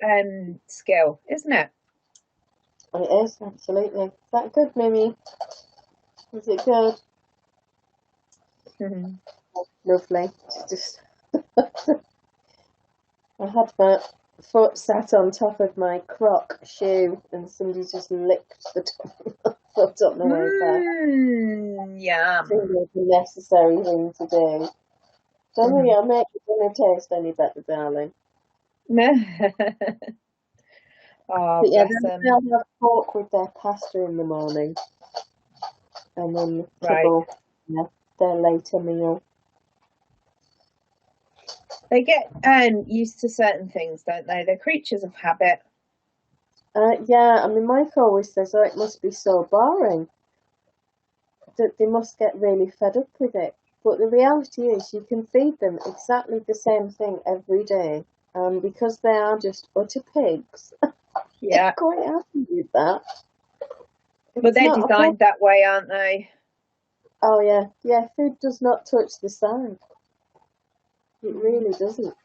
skill, isn't it? It is, absolutely. Is that good, Mimi? Is it good? lovely. Just I had my foot sat on top of my croc shoe and somebody just licked the top of my foot on the way back. Yum. I think it was the necessary thing to do. Don't worry, I'll make it dinner taste any better, darling. Oh, But yeah, bless them. they'll have pork with their pasta in the morning. And then Right. kibble, yeah, their later meal. They get used to certain things, don't they? They're creatures of habit. Yeah, I mean, Mike always says, oh, it must be so boring. That they must get really fed up with it. But the reality is you can feed them exactly the same thing every day. Because they are just utter pigs. Yeah. They're quite happy with that. But they're designed that way, aren't they? Oh, yeah. Yeah, food does not touch the side. It really doesn't.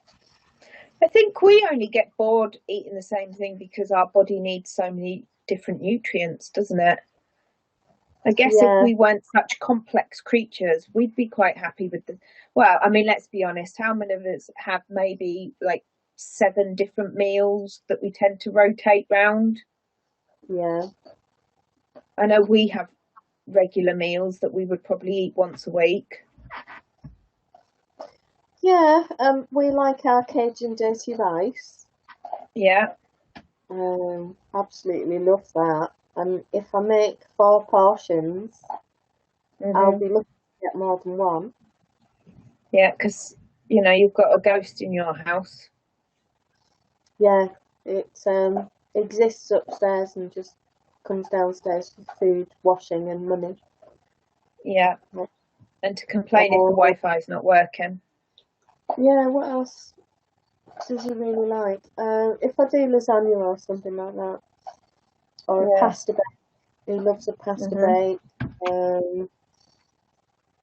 I think we only get bored eating the same thing because our body needs so many different nutrients, doesn't it? I guess if we weren't such complex creatures, we'd be quite happy with the... Well, I mean, let's be honest. How many of us have maybe like 7 different meals that we tend to rotate round? Yeah. I know we have regular meals that we would probably eat once a week. Yeah, we like our Cajun dirty rice. Yeah. Absolutely love that. And if I make 4 portions, I'll be looking to get more than one. Yeah, because, you know, you've got a ghost in your house. Yeah, it exists upstairs and just comes downstairs for food, washing and money. Yeah. And to complain if the Wi-Fi's not working. Yeah, what else does he really like? If I do lasagna or something like that. Or a pasta bake. He loves a pasta bake.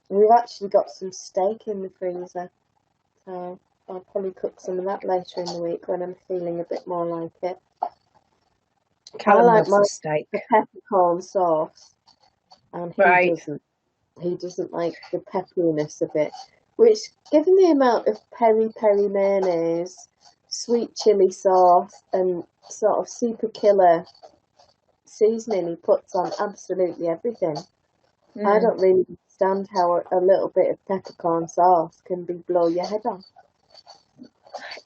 We've actually got some steak in the freezer. So I'll probably cook some of that later in the week when I'm feeling a bit more like it. Callum loves the steak. The peppercorn sauce. And he doesn't. He doesn't like the pepperiness of it. Which, given the amount of peri-peri mayonnaise, sweet chili sauce, and sort of super killer seasoning he puts on absolutely everything, I don't really understand how a little bit of peppercorn sauce can blow your head off.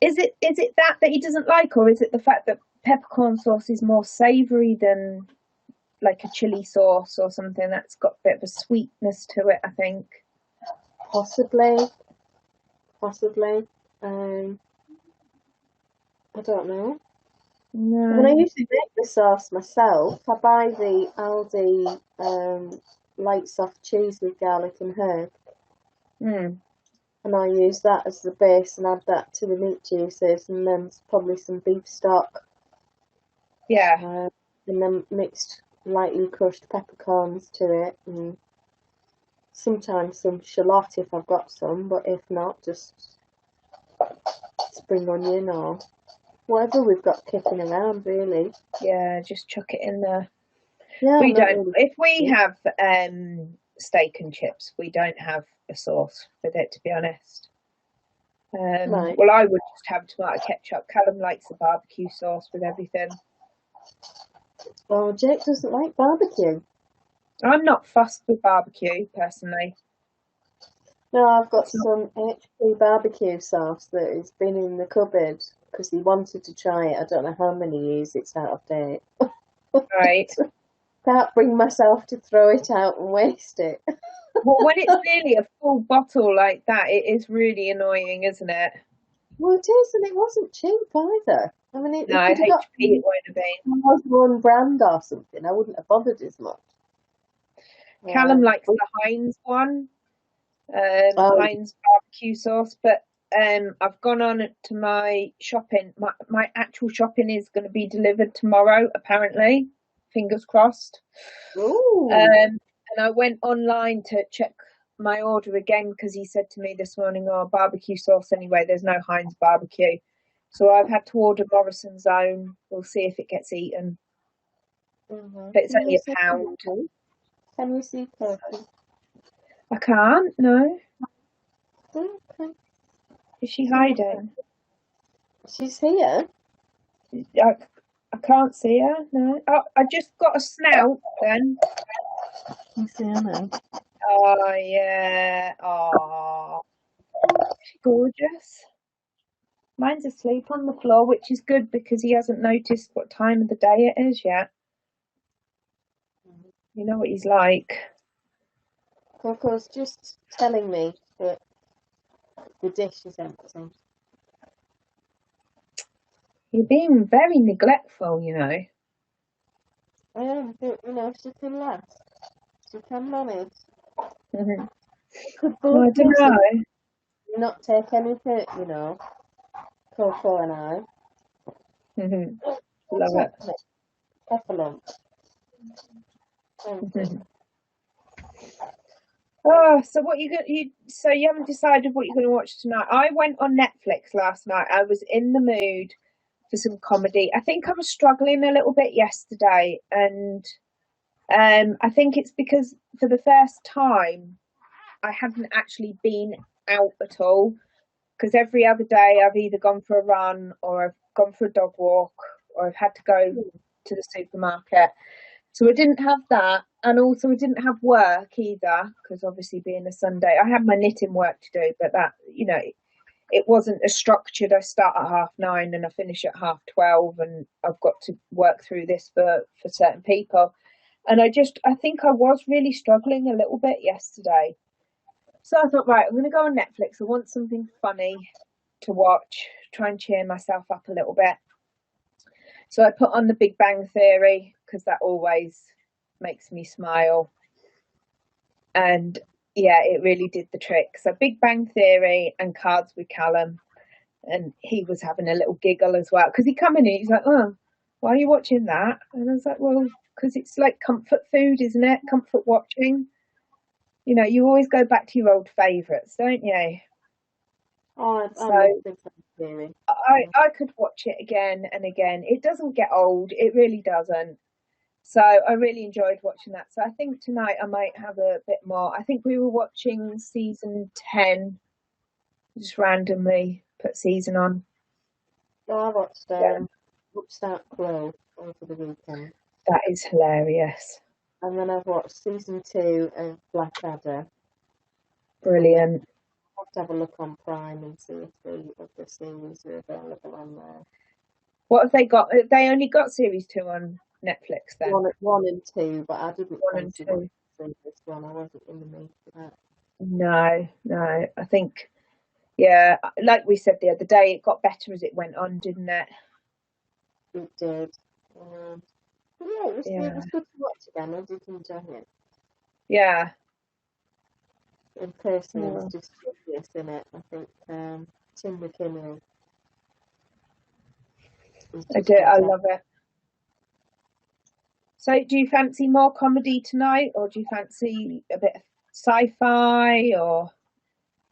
Is it that he doesn't like, or is it the fact that peppercorn sauce is more savoury than like a chili sauce or something that's got a bit of a sweetness to it, I think? Possibly. I don't know. No. I mean, I usually make the sauce myself. I buy the Aldi light soft cheese with garlic and herb. And I use that as the base and add that to the meat juices and then probably some beef stock. Yeah. And then mixed lightly crushed peppercorns to it, and sometimes some shallot if I've got some, but if not, just spring onion or whatever we've got kicking around, really. Yeah, just chuck it in there. Yeah, we don't. Really. If we have steak and chips, we don't have a sauce with it, to be honest. Right. Well, I would just have tomato ketchup. Callum likes the barbecue sauce with everything. Well, Jake doesn't like barbecue. I'm not fussed with barbecue, personally. No, I've got some HP barbecue sauce that has been in the cupboard because he wanted to try it. I don't know how many years it's out of date. Right. Can't bring myself to throw it out and waste it. Well, when it's nearly a full bottle like that, it is really annoying, isn't it? Well, it is, and it wasn't cheap either. I mean, no, HP it won't have been. One brand or something, I wouldn't have bothered as much. Callum likes the Heinz one, Heinz barbecue sauce, but I've gone on to my shopping. My actual shopping is going to be delivered tomorrow, apparently. Fingers crossed. And I went online to check my order again because he said to me this morning, "Oh, barbecue sauce anyway. There's no Heinz barbecue." So I've had to order Morrison's own. We'll see if it gets eaten. But it's only £1. Can you see purple? I can't, no. Okay. Is she hiding? She's here. I can't see her. No. Oh, I just got a snout then. You see her now. Oh yeah. Oh, she's gorgeous. Mine's asleep on the floor, which is good because he hasn't noticed what time of the day it is yet. You know what he's like. Coco's just telling me that the dish is empty. You're being very neglectful, you know. I am, but she can last. She can manage. Could Well, I both don't know. not take anything, Coco and I. Love it. Have a lunch. Oh, so what so you haven't decided what you're going to watch tonight? I went on Netflix last night. I was in the mood for some comedy. I think I was struggling a little bit yesterday, and I think it's because for the first time I hadn't actually been out at all. Because every other day I've either gone for a run or I've gone for a dog walk or I've had to go to the supermarket. So I didn't have that, and also I didn't have work either, because obviously being a Sunday, I had my knitting work to do, but that, it wasn't as structured. I start at 9:30 and I finish at 12:30, and I've got to work through this for certain people. And I think I was really struggling a little bit yesterday. So I thought, right, I'm going to go on Netflix. I want something funny to watch, try and cheer myself up a little bit. So I put on The Big Bang Theory because that always makes me smile. And yeah, it really did the trick. So Big Bang Theory and Cards with Callum. And he was having a little giggle as well. Because he come in and he's like, oh, why are you watching that? And I was like, well, because it's like comfort food, isn't it? Comfort watching. You always go back to your old favourites, don't you? Oh, I love Big Bang Theory. I could watch it again and again. It doesn't get old. It really doesn't. So I really enjoyed watching that. So I think tonight I might have a bit more. I think we were watching season 10. Just randomly put season on. Oh, I watched that Glow over the weekend. That is hilarious. And then I've watched season 2 of Blackadder. Brilliant. I'll have to have a look on Prime and see if the other series are available on there. What have they got? They only got series 2 on Netflix then. 1 and 2, but I didn't 1 and 2. This one. I wasn't in the mood for that. No. I think, yeah, like we said the other day, it got better as it went on, didn't it? It did. Yeah, it was good to watch again. I did enjoy it. Yeah. In person, it was just genius in it. I think Tim McKinley. I love it. So, do you fancy more comedy tonight, or do you fancy a bit of sci-fi, or?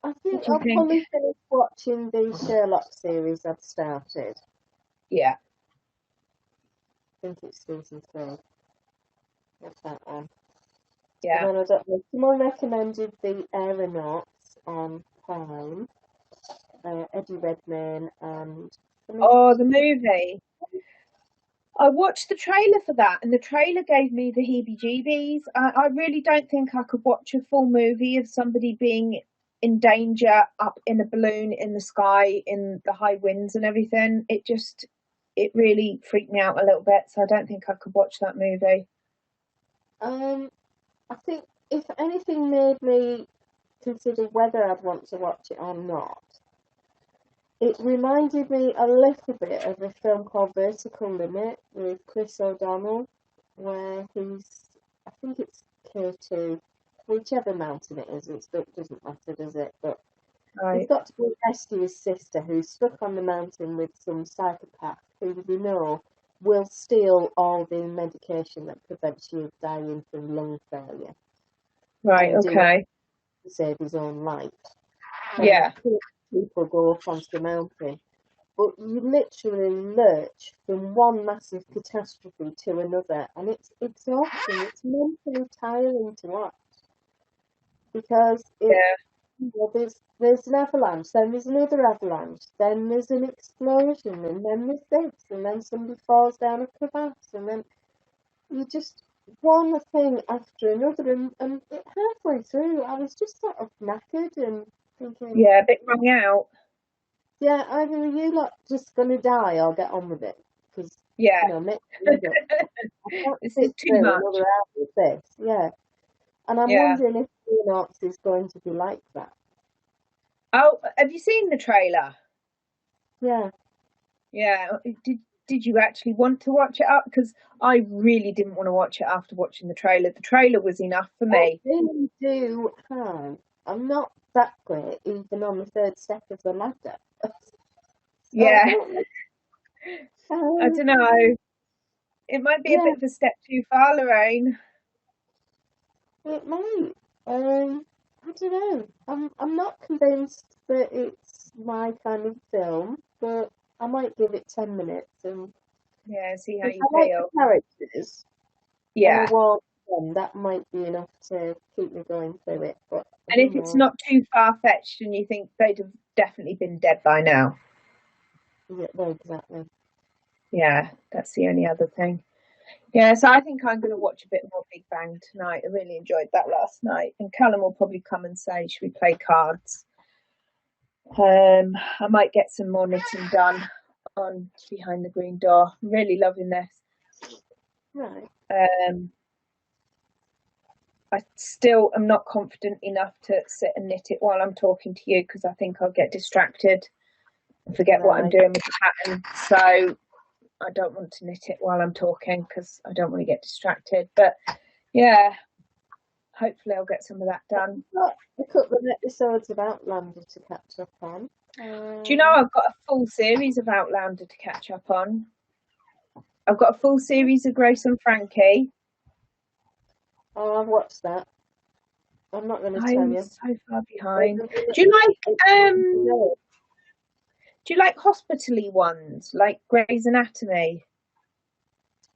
I think I'll probably finish watching the Sherlock series I've started. Yeah. I think it's season 3. What's that one? Yeah. And then I don't know. Someone recommended The Aeronauts on Prime. Eddie Redmayne and. Oh, the movie. I watched the trailer for that, and the trailer gave me the heebie-jeebies. I really don't think I could watch a full movie of somebody being in danger up in a balloon in the sky in the high winds and everything. It really freaked me out a little bit, so I don't think I could watch that movie. I think if anything made me consider whether I'd want to watch it or not, it reminded me a little bit of a film called Vertical Limit with Chris O'Donnell, where I think it's K2, whichever mountain it is, it doesn't matter, does it? But he's got to go rescue his sister, who's stuck on the mountain with some psychopath who will steal all the medication that prevents you dying from lung failure. Right, okay. To save his own life. Yeah. People go up onto the mountain, but you literally lurch from one massive catastrophe to another, and it's exhausting. It's mentally tiring to watch because Well, there's an avalanche, then there's another avalanche, then there's an explosion, and then there's this, and then somebody falls down a crevasse, and then you just one thing after another, and halfway through, I was just sort of knackered and thinking, Yeah, a bit wrung out. yeah, either you lot just gonna die or get on with it, because Yeah, make your mind up. I can't this is sit too through much. another hour of this, yeah. And I'm Yeah. wondering if Phoenix is going to be like that. Oh, have you seen the trailer? Yeah. Yeah. Did you actually want to watch it up? Because I really didn't want to watch it after watching the trailer. The trailer was enough for I me. really do have. I'm not that great, even on the third step of the ladder. So I Yeah, don't know. I don't know. It might be a Yeah, bit of a step too far, Loraine. it might. I don't know. I'm not convinced that it's my kind of film, but I might give it 10 minutes, and Yeah, see how if you I like the feel. characters and I Yeah. want them, that might be enough to keep me going through it. But And who if it's knows? not too far fetched and you think they'd have definitely been dead by now. Yeah, well, exactly. Yeah, that's the only other thing. Yeah, so I think I'm going to watch a bit more Big Bang tonight. I really enjoyed that last night. And Callum will probably come and say, should we play cards? I might get some more knitting done on Behind the Green Door. I'm really loving this. Right. I still am not confident enough to sit and knit it while I'm talking to you because I think I'll get distracted and forget what I'm doing with the pattern. So I don't want to knit it while I'm talking because I don't want to get distracted. But yeah, hopefully I'll get some of that done. I've got a couple of episodes of Outlander to catch up on. Do you know I've got a full series of Outlander to catch up on? I've got a full series of Grace and Frankie. Oh, I've watched that. I'm not going to tell I'm you. so far behind. Do you like hospitally ones like Grey's Anatomy?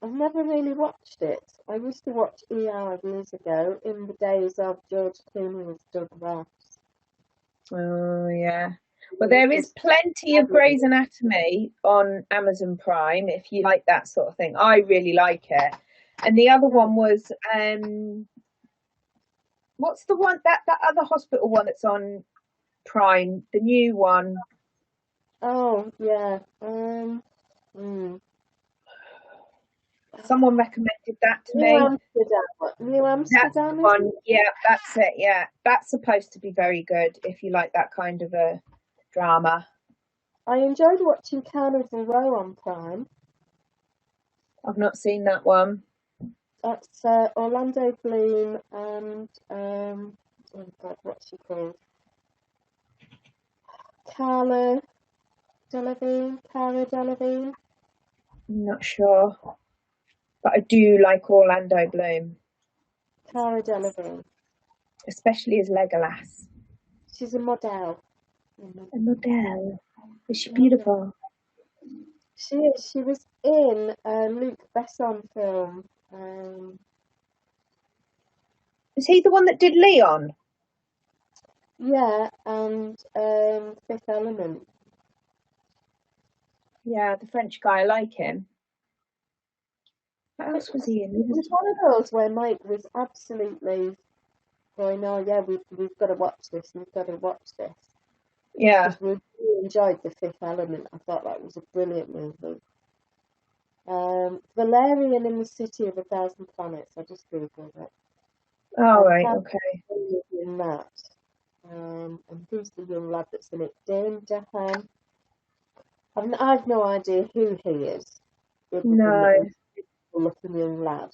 I've never really watched it. I used to watch ER years ago in the days of George Clooney was Doug Ross. Oh yeah. Well, there is plenty of Grey's Anatomy on Amazon Prime if you like that sort of thing. I really like it. And the other one was what's the one that other hospital one that's on Prime, the new one? Oh yeah. Someone recommended that to New me. Amsterdam. New That's the Amsterdam is one. Yeah, that's it. Yeah, that's supposed to be very good if you like that kind of a drama. I enjoyed watching Carnival Row on Prime. I've not seen that one. That's Orlando Bloom and oh God, what's she called? Cara Delevingne. I'm not sure, but I do like Orlando Bloom, Cara Delevingne. especially as Legolas. She's a model. A model. Is she beautiful? She is. She was in a Luc Besson film. Is he the one that did Leon? Yeah, and Fifth Element. Yeah, the French guy. I like him. What else was he in? It was one of those where Mike was absolutely going, "Oh yeah, we've got to watch this. We've got to watch this." Yeah. Because we really enjoyed The Fifth Element. I thought that was a brilliant movie. Valerian in the City of a Thousand Planets. I just googled it. Oh, right. Okay. In that. And who's the young lad that's in it? Dane DeHaan. I've no idea who he is. No. Looking young lad.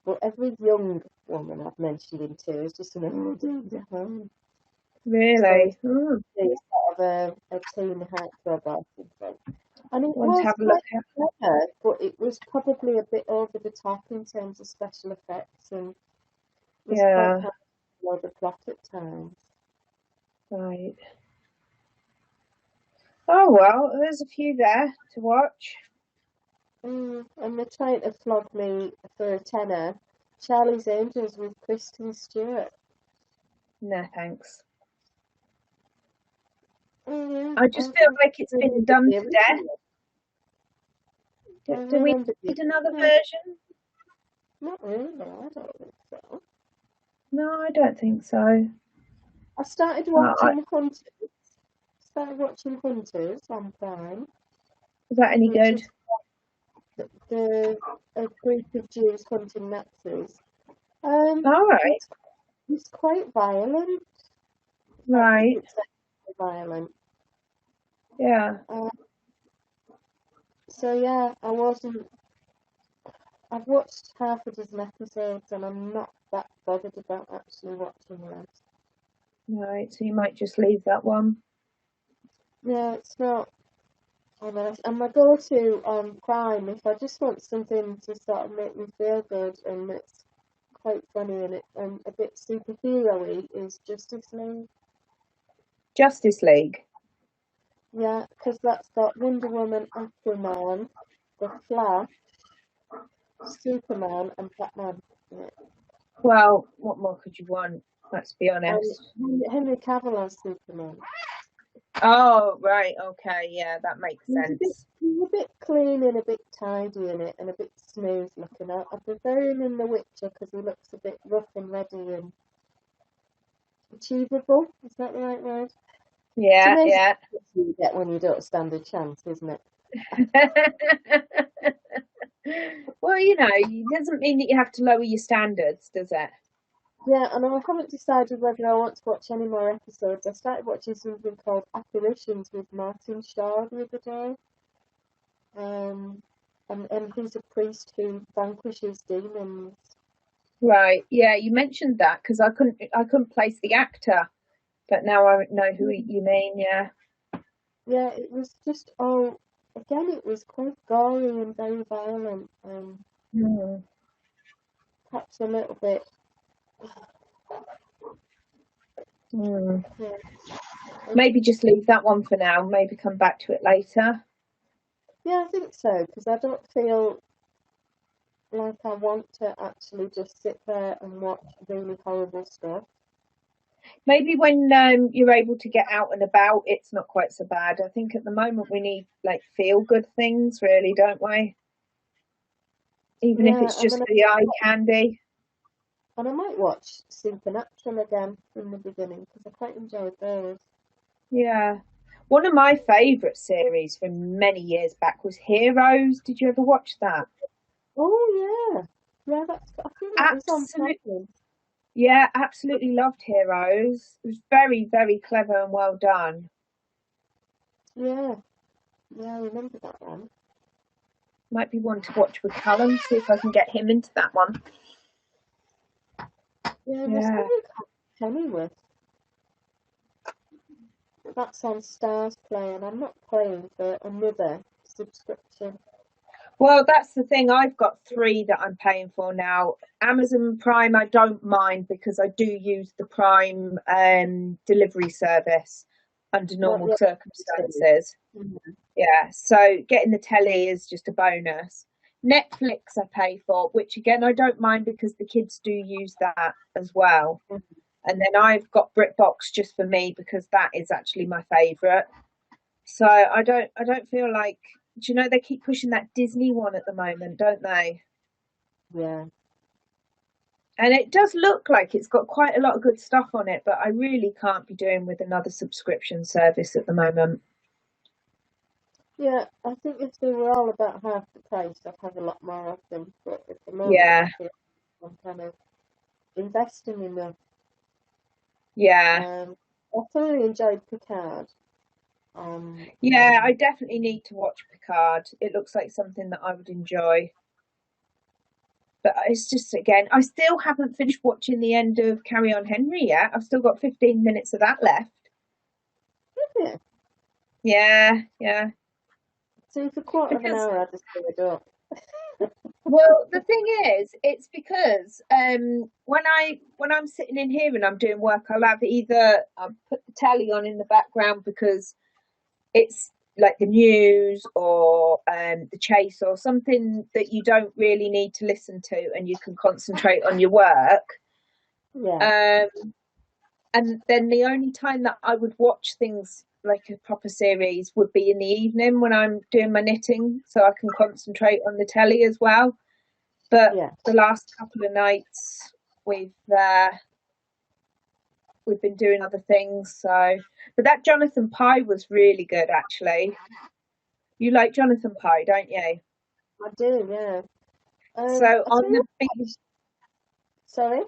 But every young woman I've mentioned him to is just an Dane DeHaan. Really? So it's sort of a teen heartthrob or something. And it Want to was have a look quite at? clever, but it was probably a bit over the top in terms of special effects and was quite hard to follow the plot at times. Right. Oh well, there's a few there to watch. And they're trying to flog me for a tenner. Charlie's Angels with Kristen Stewart. No, thanks. I just feel like it's been done to death. Do we need another version? Not really, I don't think so. No, I don't think so. I started watching Hunters. On Prime. Is that any good? A group of Jews hunting Nazis. All right. It's quite violent. Right. It's violent. Yeah. So yeah, I've watched half a dozen episodes and I'm not that bothered about actually watching the rest. Right, so you might just leave that one. Yeah, it's not. And my go-to on Prime, if I just want something to sort of make me feel good and it's quite funny and a bit superhero-y, is Justice League. Justice League? Yeah, because that's got Wonder Woman, Aquaman, The Flash, Superman and Batman in it. Well, what more could you want? Let's be honest. Henry Cavill as Superman. Oh, right, okay, yeah, that makes sense. He's a bit clean and a bit tidy in it and a bit smooth looking. I prefer him in The Witcher because he looks a bit rough and ready and achievable. Is that the right word? Yeah, yeah. You get when you don't stand a chance, isn't it? Well, you know, it doesn't mean that you have to lower your standards, does it? Yeah, and I haven't decided whether I want to watch any more episodes. I started watching something called Apparitions with Martin Shaw the other day. And he's a priest who vanquishes demons. Right, yeah, you mentioned that because I couldn't place the actor, but now I know who you mean, yeah. Yeah, it was just again, it was quite gory and very violent, perhaps a little bit. Yeah. Maybe just leave that one for now. Maybe come back to it later. Yeah, I think so, because I don't feel like I want to actually just sit there and watch really horrible stuff. Maybe when you're able to get out and about, it's not quite so bad. I think at the moment we need like feel good things, really, don't we? Even if it's just the eye candy. And I might watch Supernatural again from the beginning because I quite enjoyed those. Yeah. One of my favourite series from many years back was Heroes. Did you ever watch that? Oh yeah. Yeah, I think that was on Pennines. Yeah, absolutely loved Heroes. It was very, very clever and well done. Yeah. Yeah, I remember that one. Might be one to watch with Callum, see if I can get him into that one. Yeah, there's something called Pennyworth. That's on Stars Play, and I'm not paying for another subscription. Well, that's the thing. I've got 3 that I'm paying for now. Amazon Prime, I don't mind because I do use the Prime delivery service under normal circumstances. Yeah, so getting the telly is just a bonus. Netflix I pay for, which again I don't mind because the kids do use that as well. And then I've got BritBox just for me because that is actually my favourite. So I don't feel like, do you know, they keep pushing that Disney one at the moment, don't they? Yeah. And it does look like it's got quite a lot of good stuff on it, but I really can't be doing with another subscription service at the moment. Yeah, I think if they were all about half the price, I'd have a lot more of them. But at the moment, I'm kind of investing in them. Yeah. I thoroughly enjoyed Picard. Yeah, I definitely need to watch Picard. It looks like something that I would enjoy. But it's just, again, I still haven't finished watching the end of Carry On Henry yet. I've still got 15 minutes of that left. Yeah. Yeah, yeah. So for a quarter of an hour, I just give it up. Well, the thing is, it's because when I'm sitting in here and I'm doing work, I'll put the telly on in the background because it's like the news or the chase or something that you don't really need to listen to and you can concentrate on your work. Yeah. And then the only time that I would watch things like a proper series would be in the evening when I'm doing my knitting, so I can concentrate on the telly as well. But the last couple of nights we've been doing other things. So, but that Jonathan Pye was really good, actually. You like Jonathan Pye, don't you? I do, yeah. So on the sorry,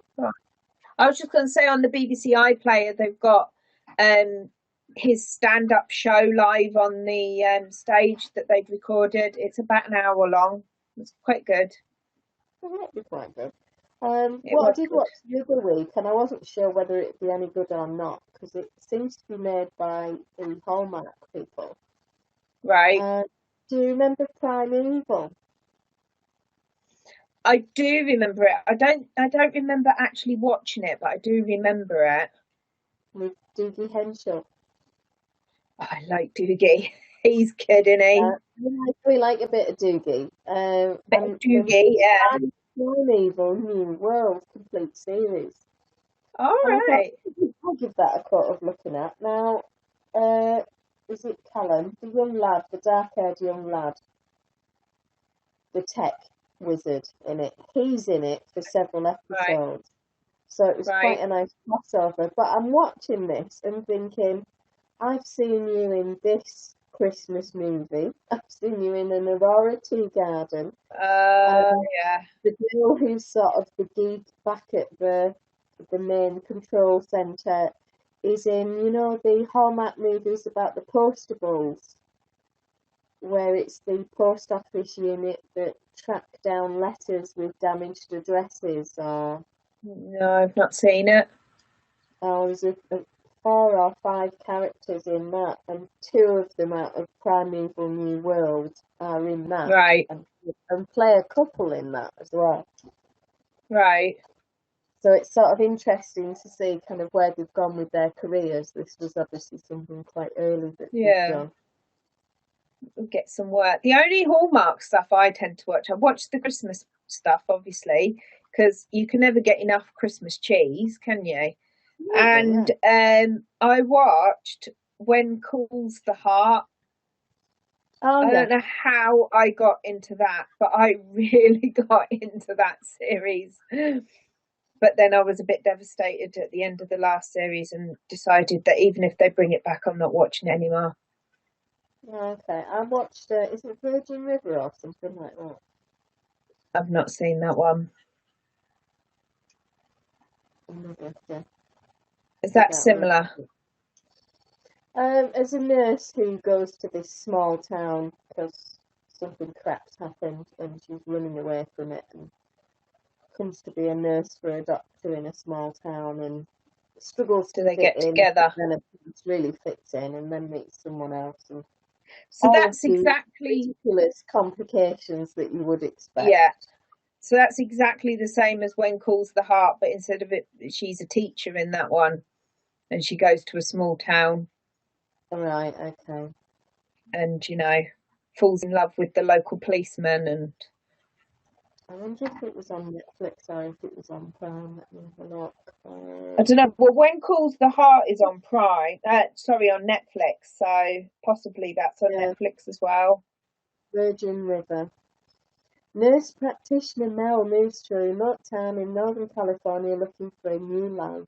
I was just going to say on the BBC iPlayer they've got his stand-up show live on the stage that they've recorded. It's about an hour long. It's quite good. It might be quite good. What I did watch the other week, and I wasn't sure whether it'd be any good or not, because it seems to be made by the Hallmark people. Right. Do you remember Primeval? I do remember it. I don't remember actually watching it, but I do remember it. With Doogie Henshaw. Oh, I like Doogie. He's good, isn't he? We like a bit of Doogie. Doogie, yeah. Primeval New World complete series. All right. I'll give that a cut of looking at. Now, is it Callum, the young lad, the dark-haired young lad, the tech wizard in it? He's in it for several episodes. Right. So it was quite a nice crossover. But I'm watching this and thinking, I've seen you in this Christmas movie. I've seen you in an Aurora Tea Garden. Yeah. The girl who's sort of the geek back at the main control centre is in, you know, the Hallmark movies about the postables, where it's the post office unit that track down letters with damaged addresses. Or no, I've not seen it. Oh, there's 4 or 5 characters in that, and 2 of them out of Primeval New World are in that. Right. And play a couple in that as well. Right. So it's sort of interesting to see kind of where they've gone with their careers. This was obviously something quite early that they've done. We'll get some work. The only Hallmark stuff I tend to watch, I watch the Christmas stuff, obviously, because you can never get enough Christmas cheese, can you? And I watched When Calls the Heart. I don't know how I got into that, but I really got into that series. But then I was a bit devastated at the end of the last series and decided that even if they bring it back, I'm not watching it anymore. Okay, I watched, is it Virgin River or something like that? I've not seen that one. Is that similar? As a nurse who goes to this small town because something crap's happened and she's running away from it, and comes to be a nurse for a doctor in a small town and struggles to they get together. And then really fits in and then meets someone else. And so that's exactly ridiculous complications that you would expect. Yeah. So that's exactly the same as When Calls the Heart, but instead of it, she's a teacher in that one, and she goes to a small town. Right. Okay. And falls in love with the local policeman. And I wonder if it was on Netflix or if it was on Prime. Let me have a look. I don't know. Well, When Calls the Heart is on Prime. On Netflix. So possibly that's on Netflix as well. Virgin River. Nurse practitioner Mel moves to a remote town in Northern California looking for a new life.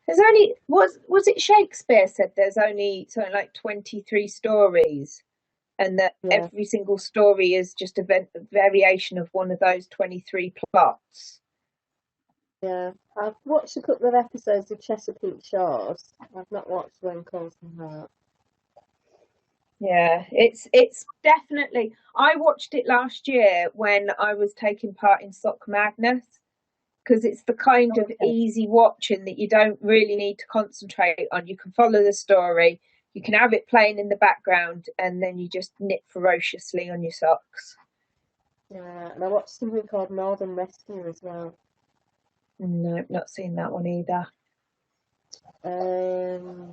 There's only was it Shakespeare said there's only something like 23 stories, and that every single story is just a variation of one of those 23 plots. Yeah, I've watched a couple of episodes of Chesapeake Shores. I've not watched When Calls the Heart. Yeah, it's definitely. I watched it last year when I was taking part in Sock Madness, because it's the kind of easy watching that you don't really need to concentrate on. You can follow the story, you can have it playing in the background, and then you just knit ferociously on your socks. Yeah, and I watched something called Northern Rescue as well. No, I've not seen that one either. Who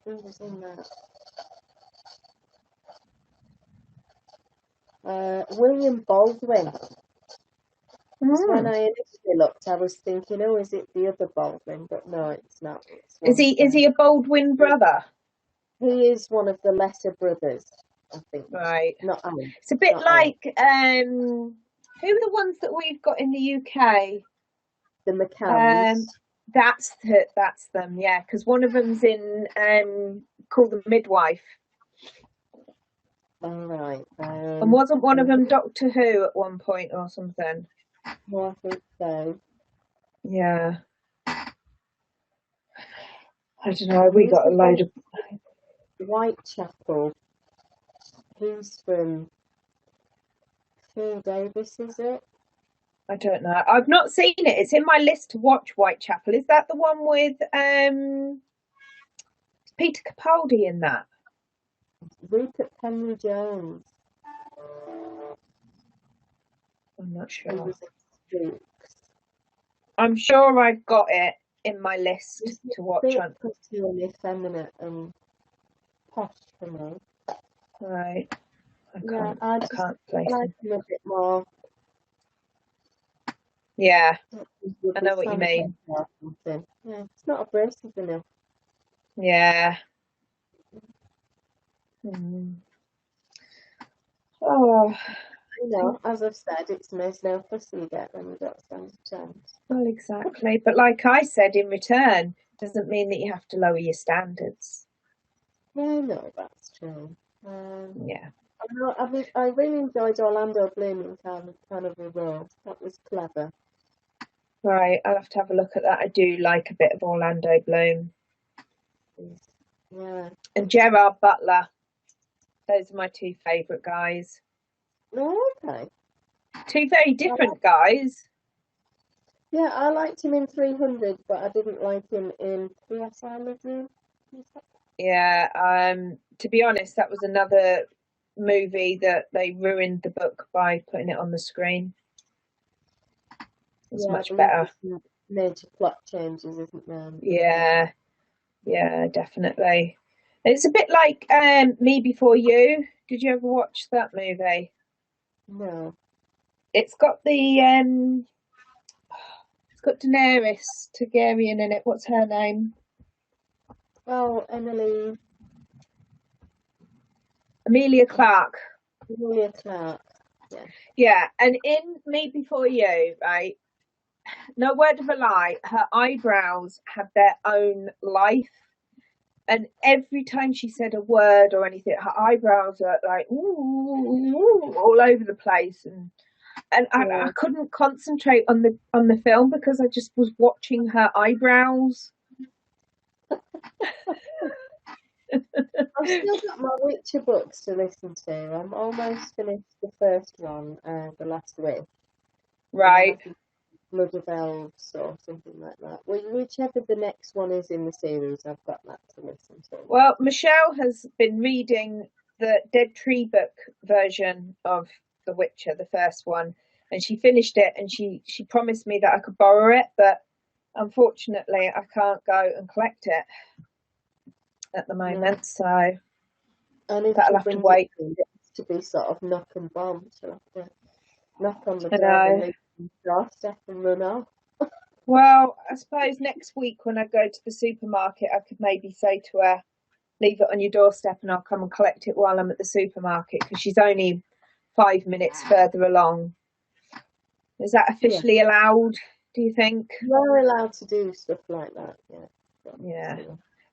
was in that? William Baldwin. When I I looked, I was thinking, oh, is it the other Baldwin? But no, it's not. It's Is he a Baldwin brother? He is one of the lesser brothers, I think. Right. Not Alan. It's a bit like who are the ones that we've got in the UK? The McCanns. That's them, yeah. Because one of them's in called The Midwife. All right. And wasn't one of them Doctor Who at one point or something? Well, I think so. Yeah. I don't know. We got a load of Whitechapel. He's from Phil Davis, is it? I don't know. I've not seen it. It's in my list to watch. Whitechapel. Is that the one with Peter Capaldi in that? Rupert Henry Jones. I'm not He sure. was in I'm sure I've got it in my list to watch on. Pretty effeminate and posh for me. Right. I can't place like him a bit more. Yeah, I know what you mean. Yeah, it's not abrasive enough. Yeah. Mm. Oh. You know, as I've said, it's no fussy you get when you don't stand a chance. Well, exactly. But like I said, in return, doesn't mean that you have to lower your standards. Yeah, no, that's true. Yeah. I really enjoyed Orlando Bloom in Carnival Row. That was clever. Right, I'll have to have a look at that. I do like a bit of Orlando Bloom. Yeah. And Gerard Butler. Those are my two favourite guys. Oh, okay. Two very different guys. Yeah, I liked him in 300, but I didn't like him in P.S. I Love You. Yeah, to be honest, that was another movie that they ruined the book by putting it on the screen. It's much better. Major plot changes, isn't there? Yeah, definitely. It's a bit like Me Before You. Did you ever watch that movie? No. It's got Daenerys Targaryen in it. What's her name? Oh, Amelia Clark. Amelia Clark. Yeah. Yeah, and in Me Before You, right? No word of a lie, her eyebrows had their own life. And every time she said a word or anything, her eyebrows are like ooh, all over the place, and I couldn't concentrate on the film because I just was watching her eyebrows. I've still got my Witcher books to listen to. I'm almost finished the first one, The Last Wish. Right. Blood of Elves or something like that. Whichever the next one is in the series, I've got that to listen to. Well, Michelle has been reading the Dead Tree book version of The Witcher, the first one, and she finished it, and she promised me that I could borrow it, but unfortunately I can't go and collect it at the moment, so that'll have to wait. To be sort of knock and bomb, so I have to knock on the door and doorstep and run off. Well, I suppose next week when I go to the supermarket, I could maybe say to her, leave it on your doorstep and I'll come and collect it while I'm at the supermarket, because she's only 5 minutes further along. Is that officially allowed, do you think? You're allowed to do stuff like that, yeah.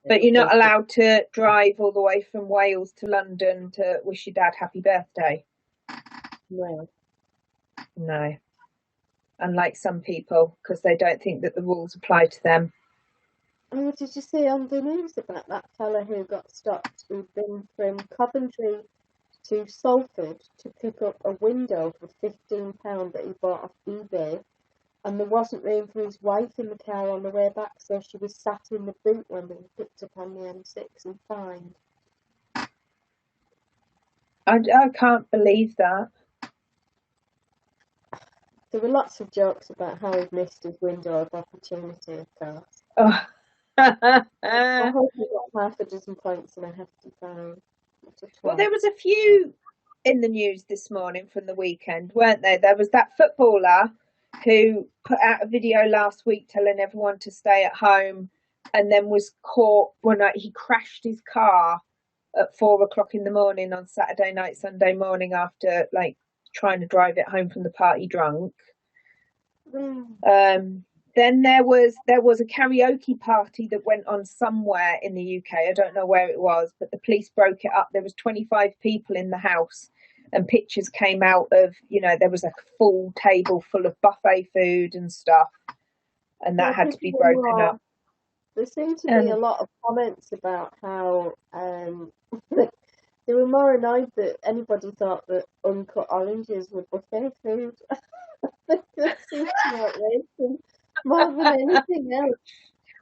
But you're not allowed to drive all the way from Wales to London to wish your dad happy birthday? No. Unlike some people, because they don't think that the rules apply to them. Oh, did you see on the news about that fella who got stopped, who'd been from Coventry to Salford to pick up a window for £15 that he bought off eBay, and there wasn't room for his wife in the car on the way back, so she was sat in the boot when they were picked up on the M6 and fined. I can't believe that. There were lots of jokes about how he'd missed his window of opportunity, of course. Oh. I hope he got half a dozen points and a hefty fine. Well, there was a few in the news this morning from the weekend, weren't there? There was that footballer who put out a video last week telling everyone to stay at home, and then was caught one night. He crashed his car at 4 o'clock in the morning on Saturday night, Sunday morning, after like trying to drive it home from the party drunk. Then there was a karaoke party that went on somewhere in the UK. I don't know where it was, but the police broke it up. There was 25 people in the house, and pictures came out of, there was a full table full of buffet food and stuff, and that had to be broken up. There seemed to be a lot of comments about how they were more annoyed that anybody thought that uncut oranges were buffet food. That seems to be outrageous more than anything else.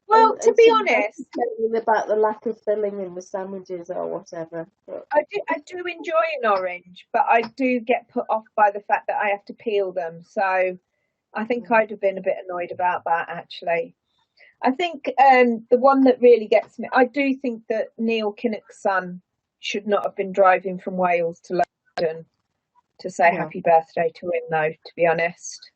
Well, to be honest, about the lack of filling in the sandwiches or whatever. But I do enjoy an orange, but I do get put off by the fact that I have to peel them. So I think I'd have been a bit annoyed about that, actually. I think the one that really gets me, I do think that Neil Kinnock's son should not have been driving from Wales to London to say happy birthday to him, though, to be honest.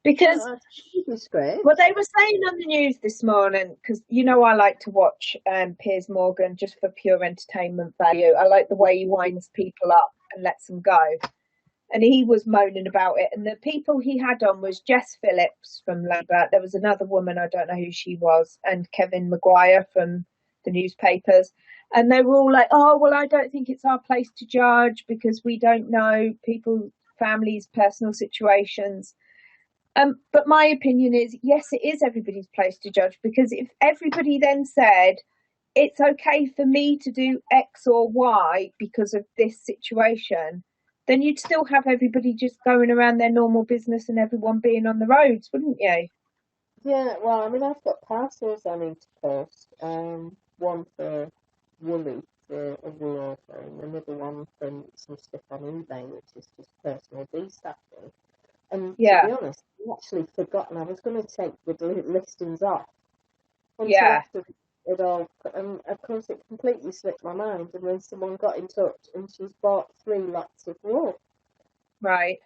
Because well, they were saying on the news this morning, because I like to watch Piers Morgan just for pure entertainment value. I like the way he winds people up and lets them go. And he was moaning about it. And the people he had on was Jess Phillips from Labour. There was another woman, I don't know who she was, and Kevin Maguire from the newspapers. And they were all like, oh, well, I don't think it's our place to judge because we don't know people's families' personal situations. But my opinion is, yes, it is everybody's place to judge, because if everybody then said, it's okay for me to do X or Y because of this situation, then you'd still have everybody just going around their normal business and everyone being on the roads, wouldn't you? Yeah, well, I mean, I've got parcels I need to post. One for Woolly for a wool order, and another one from some stuff on eBay, which is just personal de-stacking. And to be honest, I actually forgotten I was going to take the listings off until after it all, and of course it completely slipped my mind. And then someone got in touch, and she's bought 3 lots of wool. Right.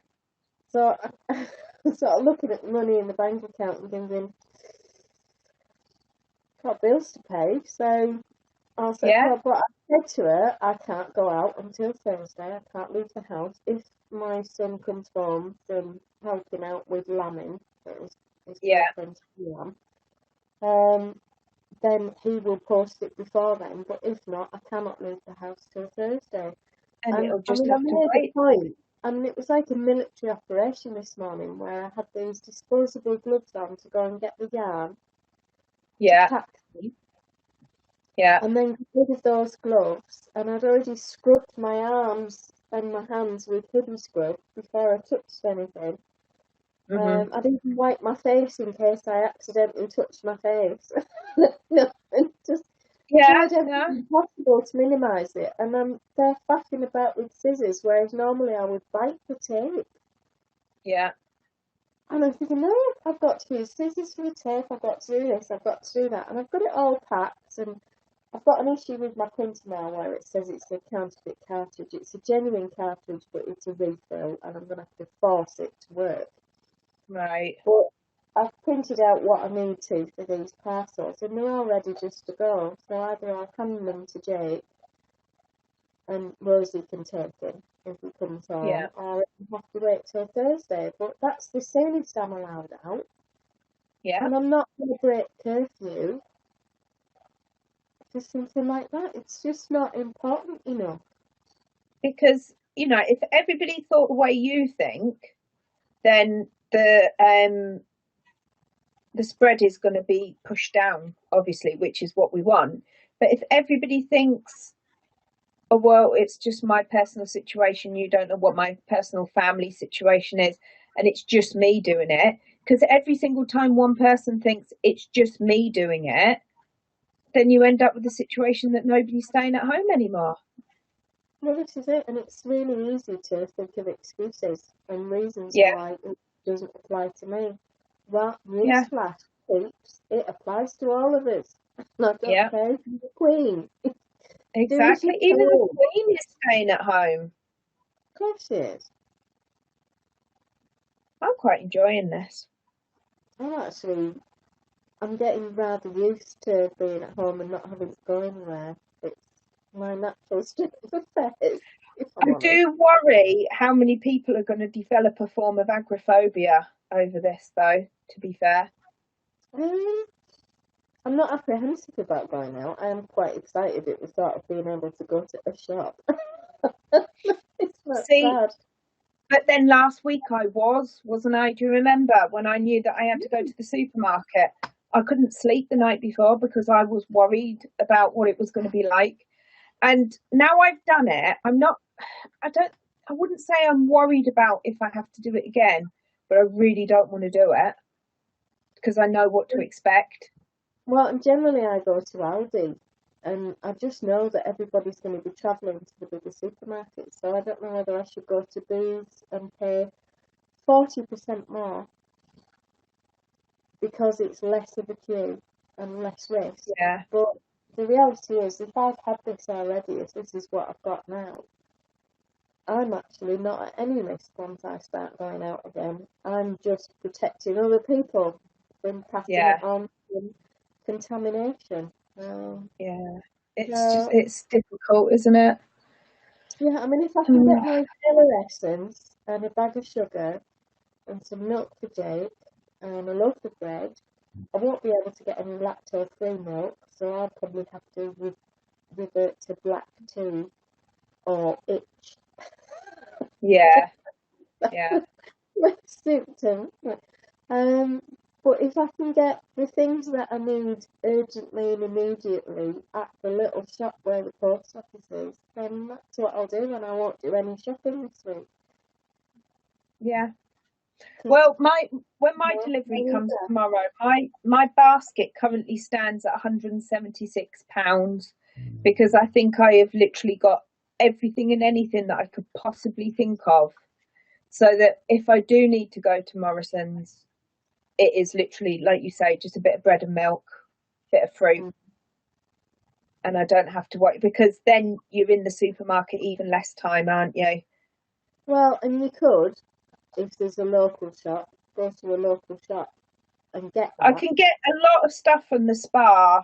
So I'm sort of looking at the money in the bank account and thinking, got bills to pay. So I said, but I said to her, I can't go out until Thursday. I can't leave the house. If my son comes home from helping out with lambing, his girlfriend's lamb, then he will post it before then. But if not, I cannot leave the house till Thursday. And it'll just have to wait. Point. I mean, it was like a military operation this morning where I had these disposable gloves on to go and get the yarn. Yeah. Yeah. And then get rid of those gloves, and I'd already scrubbed my arms and my hands with Hidden Scrub before I touched anything. I didn't even wipe my face in case I accidentally touched my face. Just tried everything possible to minimise it. And they're faffing about with scissors, whereas normally I would bite the tape. Yeah. And I'm thinking, no, I've got to use scissors for the tape, I've got to do this, I've got to do that. And I've got it all packed, and I've got an issue with my printer now where it says it's a counterfeit cartridge. It's a genuine cartridge, but it's a refill, and I'm going to have to force it to work. Right. But I've printed out what I need to for these parcels, and they're all ready just to go. So either I'll hand them to Jake, and Rosie can take them if he comes home, or I'll have to wait till Thursday. But that's the soonest I'm allowed out. Yeah. And I'm not going to break curfew for something like that. It's just not important enough. Because, if everybody thought the way you think, then the spread is going to be pushed down, obviously, which is what we want. But if everybody thinks, oh, well, it's just my personal situation, you don't know what my personal family situation is, and it's just me doing it, because every single time one person thinks it's just me doing it, then you end up with a situation that nobody's staying at home anymore. Well, this is it, and it's really easy to think of excuses and reasons why it doesn't apply to me. Well, newsflash, peeps, it applies to all of us. I don't care if you're the Queen. Exactly. Even the Queen is staying at home. Of course she is. I'm quite enjoying this. I'm getting rather used to being at home and not having to go anywhere. It's my natural state of affairs, if I'm I honest. do worry how many people are going to develop a form of agoraphobia over this, though, to be fair. I'm not apprehensive about going out. I am quite excited at the thought of being able to go to a shop. It's not bad. But then last week wasn't I? Do you remember when I knew that I had to go to the supermarket? I couldn't sleep the night before because I was worried about what it was going to be like. And now I've done it, I wouldn't say I'm worried about if I have to do it again, but I really don't want to do it because I know what to expect. Well, generally I go to Aldi, and I just know that everybody's going to be travelling to the bigger supermarkets, so I don't know whether I should go to Booths and pay 40% more because it's less of a queue and less risk. Yeah. But the reality is, if I've had this already, if this is what I've got now, I'm actually not at any risk once I start going out again. I'm just protecting other people from passing it on from contamination. Yeah, it's difficult, isn't it? Yeah, I mean, if I can get my vanilla essence and a bag of sugar and some milk for Jake and a loaf of bread, I won't be able to get any lactose-free milk, so I'll probably have to revert to black tea or itch. Yeah. Symptom. But if I can get the things that I need urgently and immediately at the little shop where the post office is, then that's what I'll do, and I won't do any shopping this week. Yeah. Well, when my delivery comes tomorrow, my basket currently stands at £176 because I think I have literally got everything and anything that I could possibly think of. So that if I do need to go to Morrison's, it is literally, like you say, just a bit of bread and milk, bit of fruit. And I don't have to worry, because then you're in the supermarket even less time, aren't you? Well, and you could, if there's a local shop, go to a local shop and get that. I can get a lot of stuff from the spa.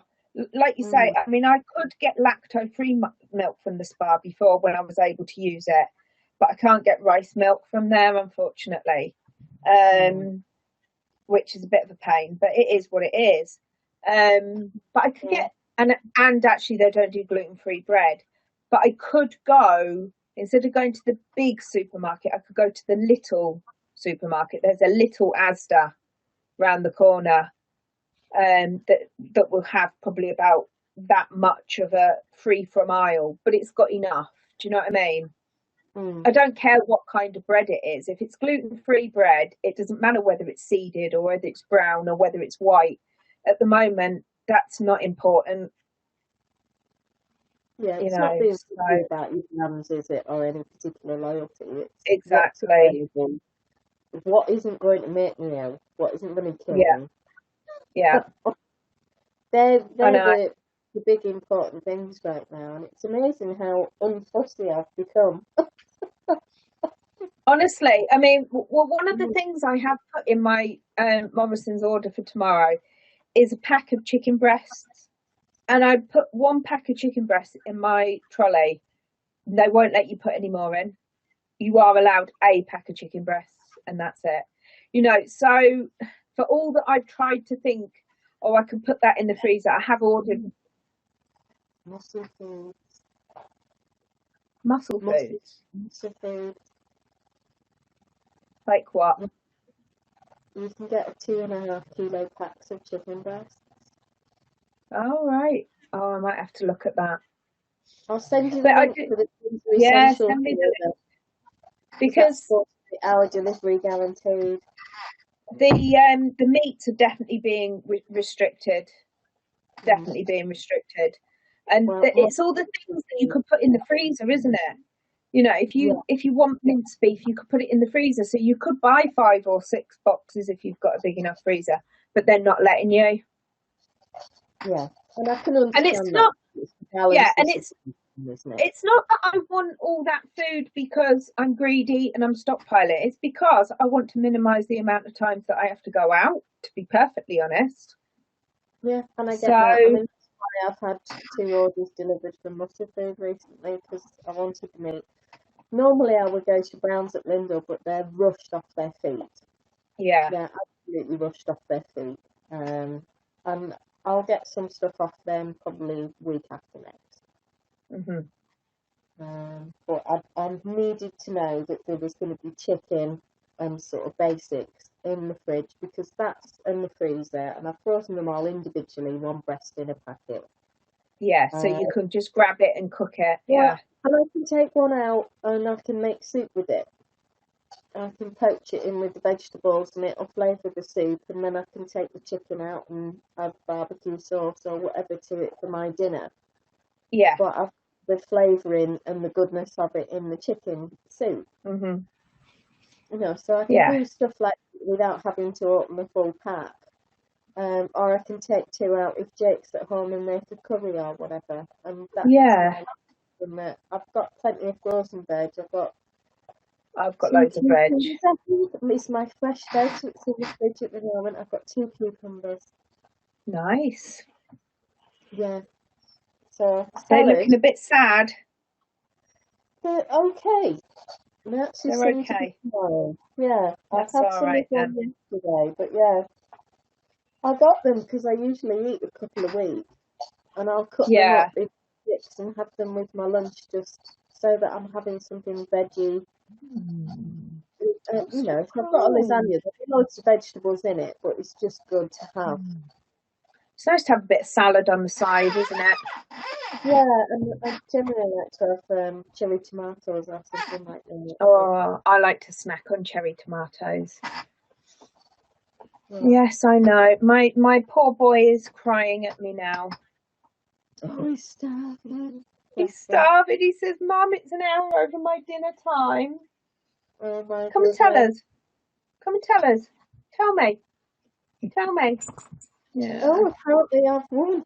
Like you say, I mean, I could get lactose-free milk from the spa before when I was able to use it, but I can't get rice milk from there, unfortunately, which is a bit of a pain, but it is what it is. But I could get, and actually they don't do gluten-free bread, but I could go, instead of going to the big supermarket, I could go to the little supermarket. There's a little Asda round the corner that will have probably about that much of a free from aisle, but it's got enough. Do you know what I mean? I don't care what kind of bread it is. If it's gluten-free bread, it doesn't matter whether it's seeded or whether it's brown or whether it's white. At the moment, that's not important. Yeah, it's not being particular about your brands, is it, or any particular loyalty. It's exactly. What isn't going to make me ill? What isn't going to kill me? Yeah. They're the big important things right now, and it's amazing how unfussy I've become. Honestly, I mean, well, one of the things I have put in my Morrison's order for tomorrow is a pack of chicken breasts, and I put one pack of chicken breasts in my trolley. They won't let you put any more in. You are allowed a pack of chicken breasts, and that's it. You know, so for all that I've tried to think, oh, I can put that in the freezer, I have ordered muscle foods. Muscle foods. Like what? You can get 2.5 kilo packs of chicken breasts. Oh, right. Oh, I might have to look at that. I'll send you the link for the send me the link. Because our delivery guaranteed. The meats are definitely being restricted. Definitely being restricted. And it's all the things that you could put in the freezer, isn't it? You know, if you want mince beef, you could put it in the freezer. So you could buy 5 or 6 boxes if you've got a big enough freezer, but they're not letting you. Yeah, and I can understand. And it's not. Yeah, and it's isn't it? It's not that I want all that food because I'm greedy and I'm stockpiling. It's because I want to minimise the amount of times that I have to go out, to be perfectly honest. Yeah, and I get So, that. I mean, that's why I've had 2 orders delivered from Mutter Food recently, because I wanted meat. Normally I would go to Browns at Lindell, but they're rushed off their feet. yeah. They're absolutely rushed off their feet. And I'll get some stuff off them probably week after next. But I needed to know that there was going to be chicken and sort of basics in the fridge, because that's in the freezer, and I've frozen them all individually, one breast in a packet. Yeah, so you can just grab it and cook it. Yeah. And I can take one out and I can make soup with it. I can poach it in with the vegetables and it'll flavour the soup, and then I can take the chicken out and add barbecue sauce or whatever to it for my dinner. Yeah. But I've the flavouring and the goodness of it in the chicken soup. You know, so I can do stuff like without having to open the full pack. Or I can take 2 out if Jake's at home and make a curry or whatever. And that's I've got plenty of frozen veg. I've got loads of veg. It's my fresh veg that's in the fridge at the moment. I've got 2 cucumbers. Nice. Yeah. So they're looking a bit sad. They're okay. They're okay. Yeah. That's I've had some of them yesterday, but yeah. I got them because I usually eat a couple a week, and I'll cut them up in chips and have them with my lunch, just so that I'm having something veggie. You know, if I've got a lasagna, there's loads of vegetables in it, but it's just good to have. It's nice to have a bit of salad on the side, isn't it? Yeah, and I generally like to have cherry tomatoes or something like that. Oh, I like to snack on cherry tomatoes. Yes, I know. My poor boy is crying at me now. Oh, he's starving. He's starving. He says, "Mum, it's an hour over my dinner time." Oh my Come and tell us. Come and tell us. Tell me. Tell me. Yeah. Oh, apparently I've won.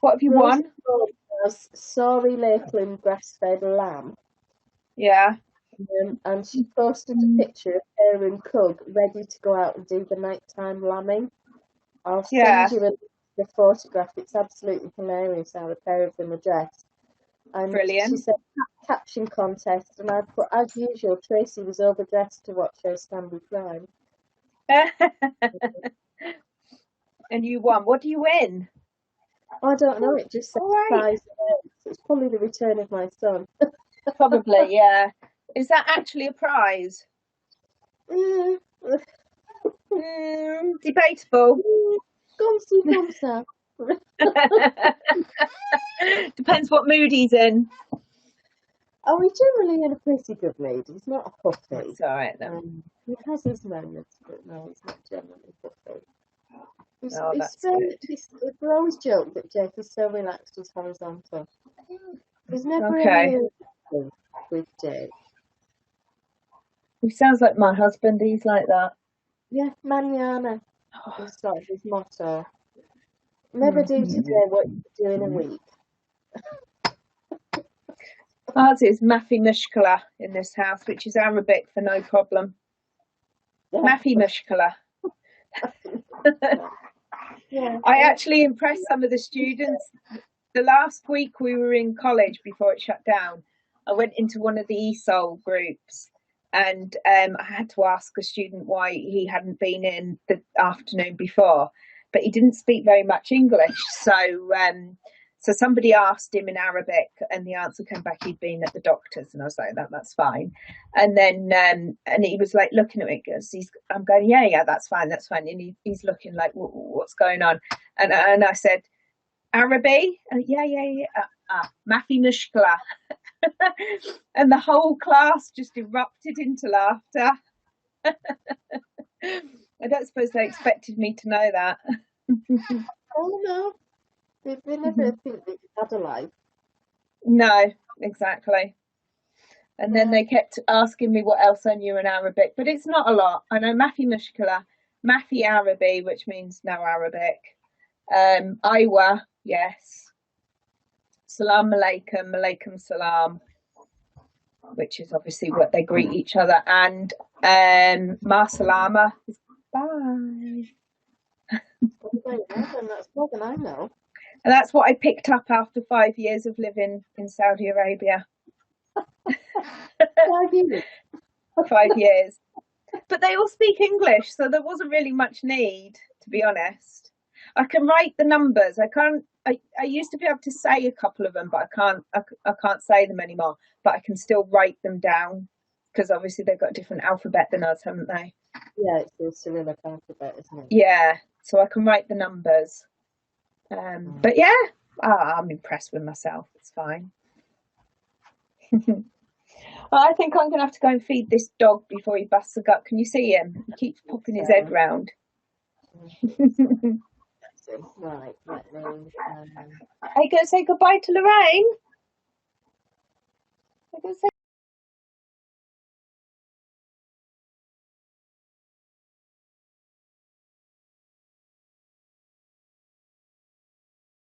What have you won? Sorry, Lakeland breastfed lamb. Yeah. And she posted a picture of her and Cug ready to go out and do the nighttime lambing. I'll send you the photograph. It's absolutely hilarious how the pair of them are dressed. And brilliant. She said caption contest, and I put, as usual, Tracy was overdressed to watch her stand with crime. And you won. What do you win? I don't know. It just says prize. It's probably the return of my son. Probably, yeah. Is that actually a prize? Debatable. Come on. Depends what mood he's in. Oh, he's generally in a pretty good mood. He's not a puffy. It's all right then. He has his moments, but no, he's not generally puffy. We always joke that Jake is so relaxed he's horizontal. There's never any with Jake. He sounds like my husband. He's like that. Yeah, manana. It's like his motto. Never do today what you do in a week. Ours is Mafi Mushkala in this house, which is Arabic for no problem. Yeah. Mafi Mushkala. I actually impressed some of the students. The last week we were in college before it shut down, I went into one of the ESOL groups, and I had to ask a student why he hadn't been in the afternoon before, but he didn't speak very much English. So somebody asked him in Arabic, and the answer came back he'd been at the doctor's, and I was like, that's fine. And then and he was like looking at me, because I'm going, yeah, that's fine. And he's looking like, what's going on? And I said, Arabi? Yeah. Mafi Mushkala. And the whole class just erupted into laughter. I don't suppose they expected me to know that. Oh no. They never think that you had a life. No, exactly. And then they kept asking me what else I knew in Arabic, but it's not a lot. I know Mafi Mushkala, Mafi Arabi, which means no Arabic. Iwa, yes. Salam alaikum, alaikum salam, which is obviously what they greet each other, and ma salama is bye. That's more than I know. And that's what I picked up after 5 years of living in Saudi Arabia. 5 years? 5 years. But they all speak English, so there wasn't really much need, to be honest. I can write the numbers. I used to be able to say a couple of them, but I can't say them anymore. But I can still write them down, because obviously they've got a different alphabet than us, haven't they? Yeah, it's the Cyrillic alphabet, isn't it? Yeah, so I can write the numbers. But yeah, I'm impressed with myself. It's fine. Well, I think I'm going to have to go and feed this dog before he busts a gut. Can you see him? He keeps popping his head round. Right, let me... Are you going to say goodbye to Loraine? Are you going to say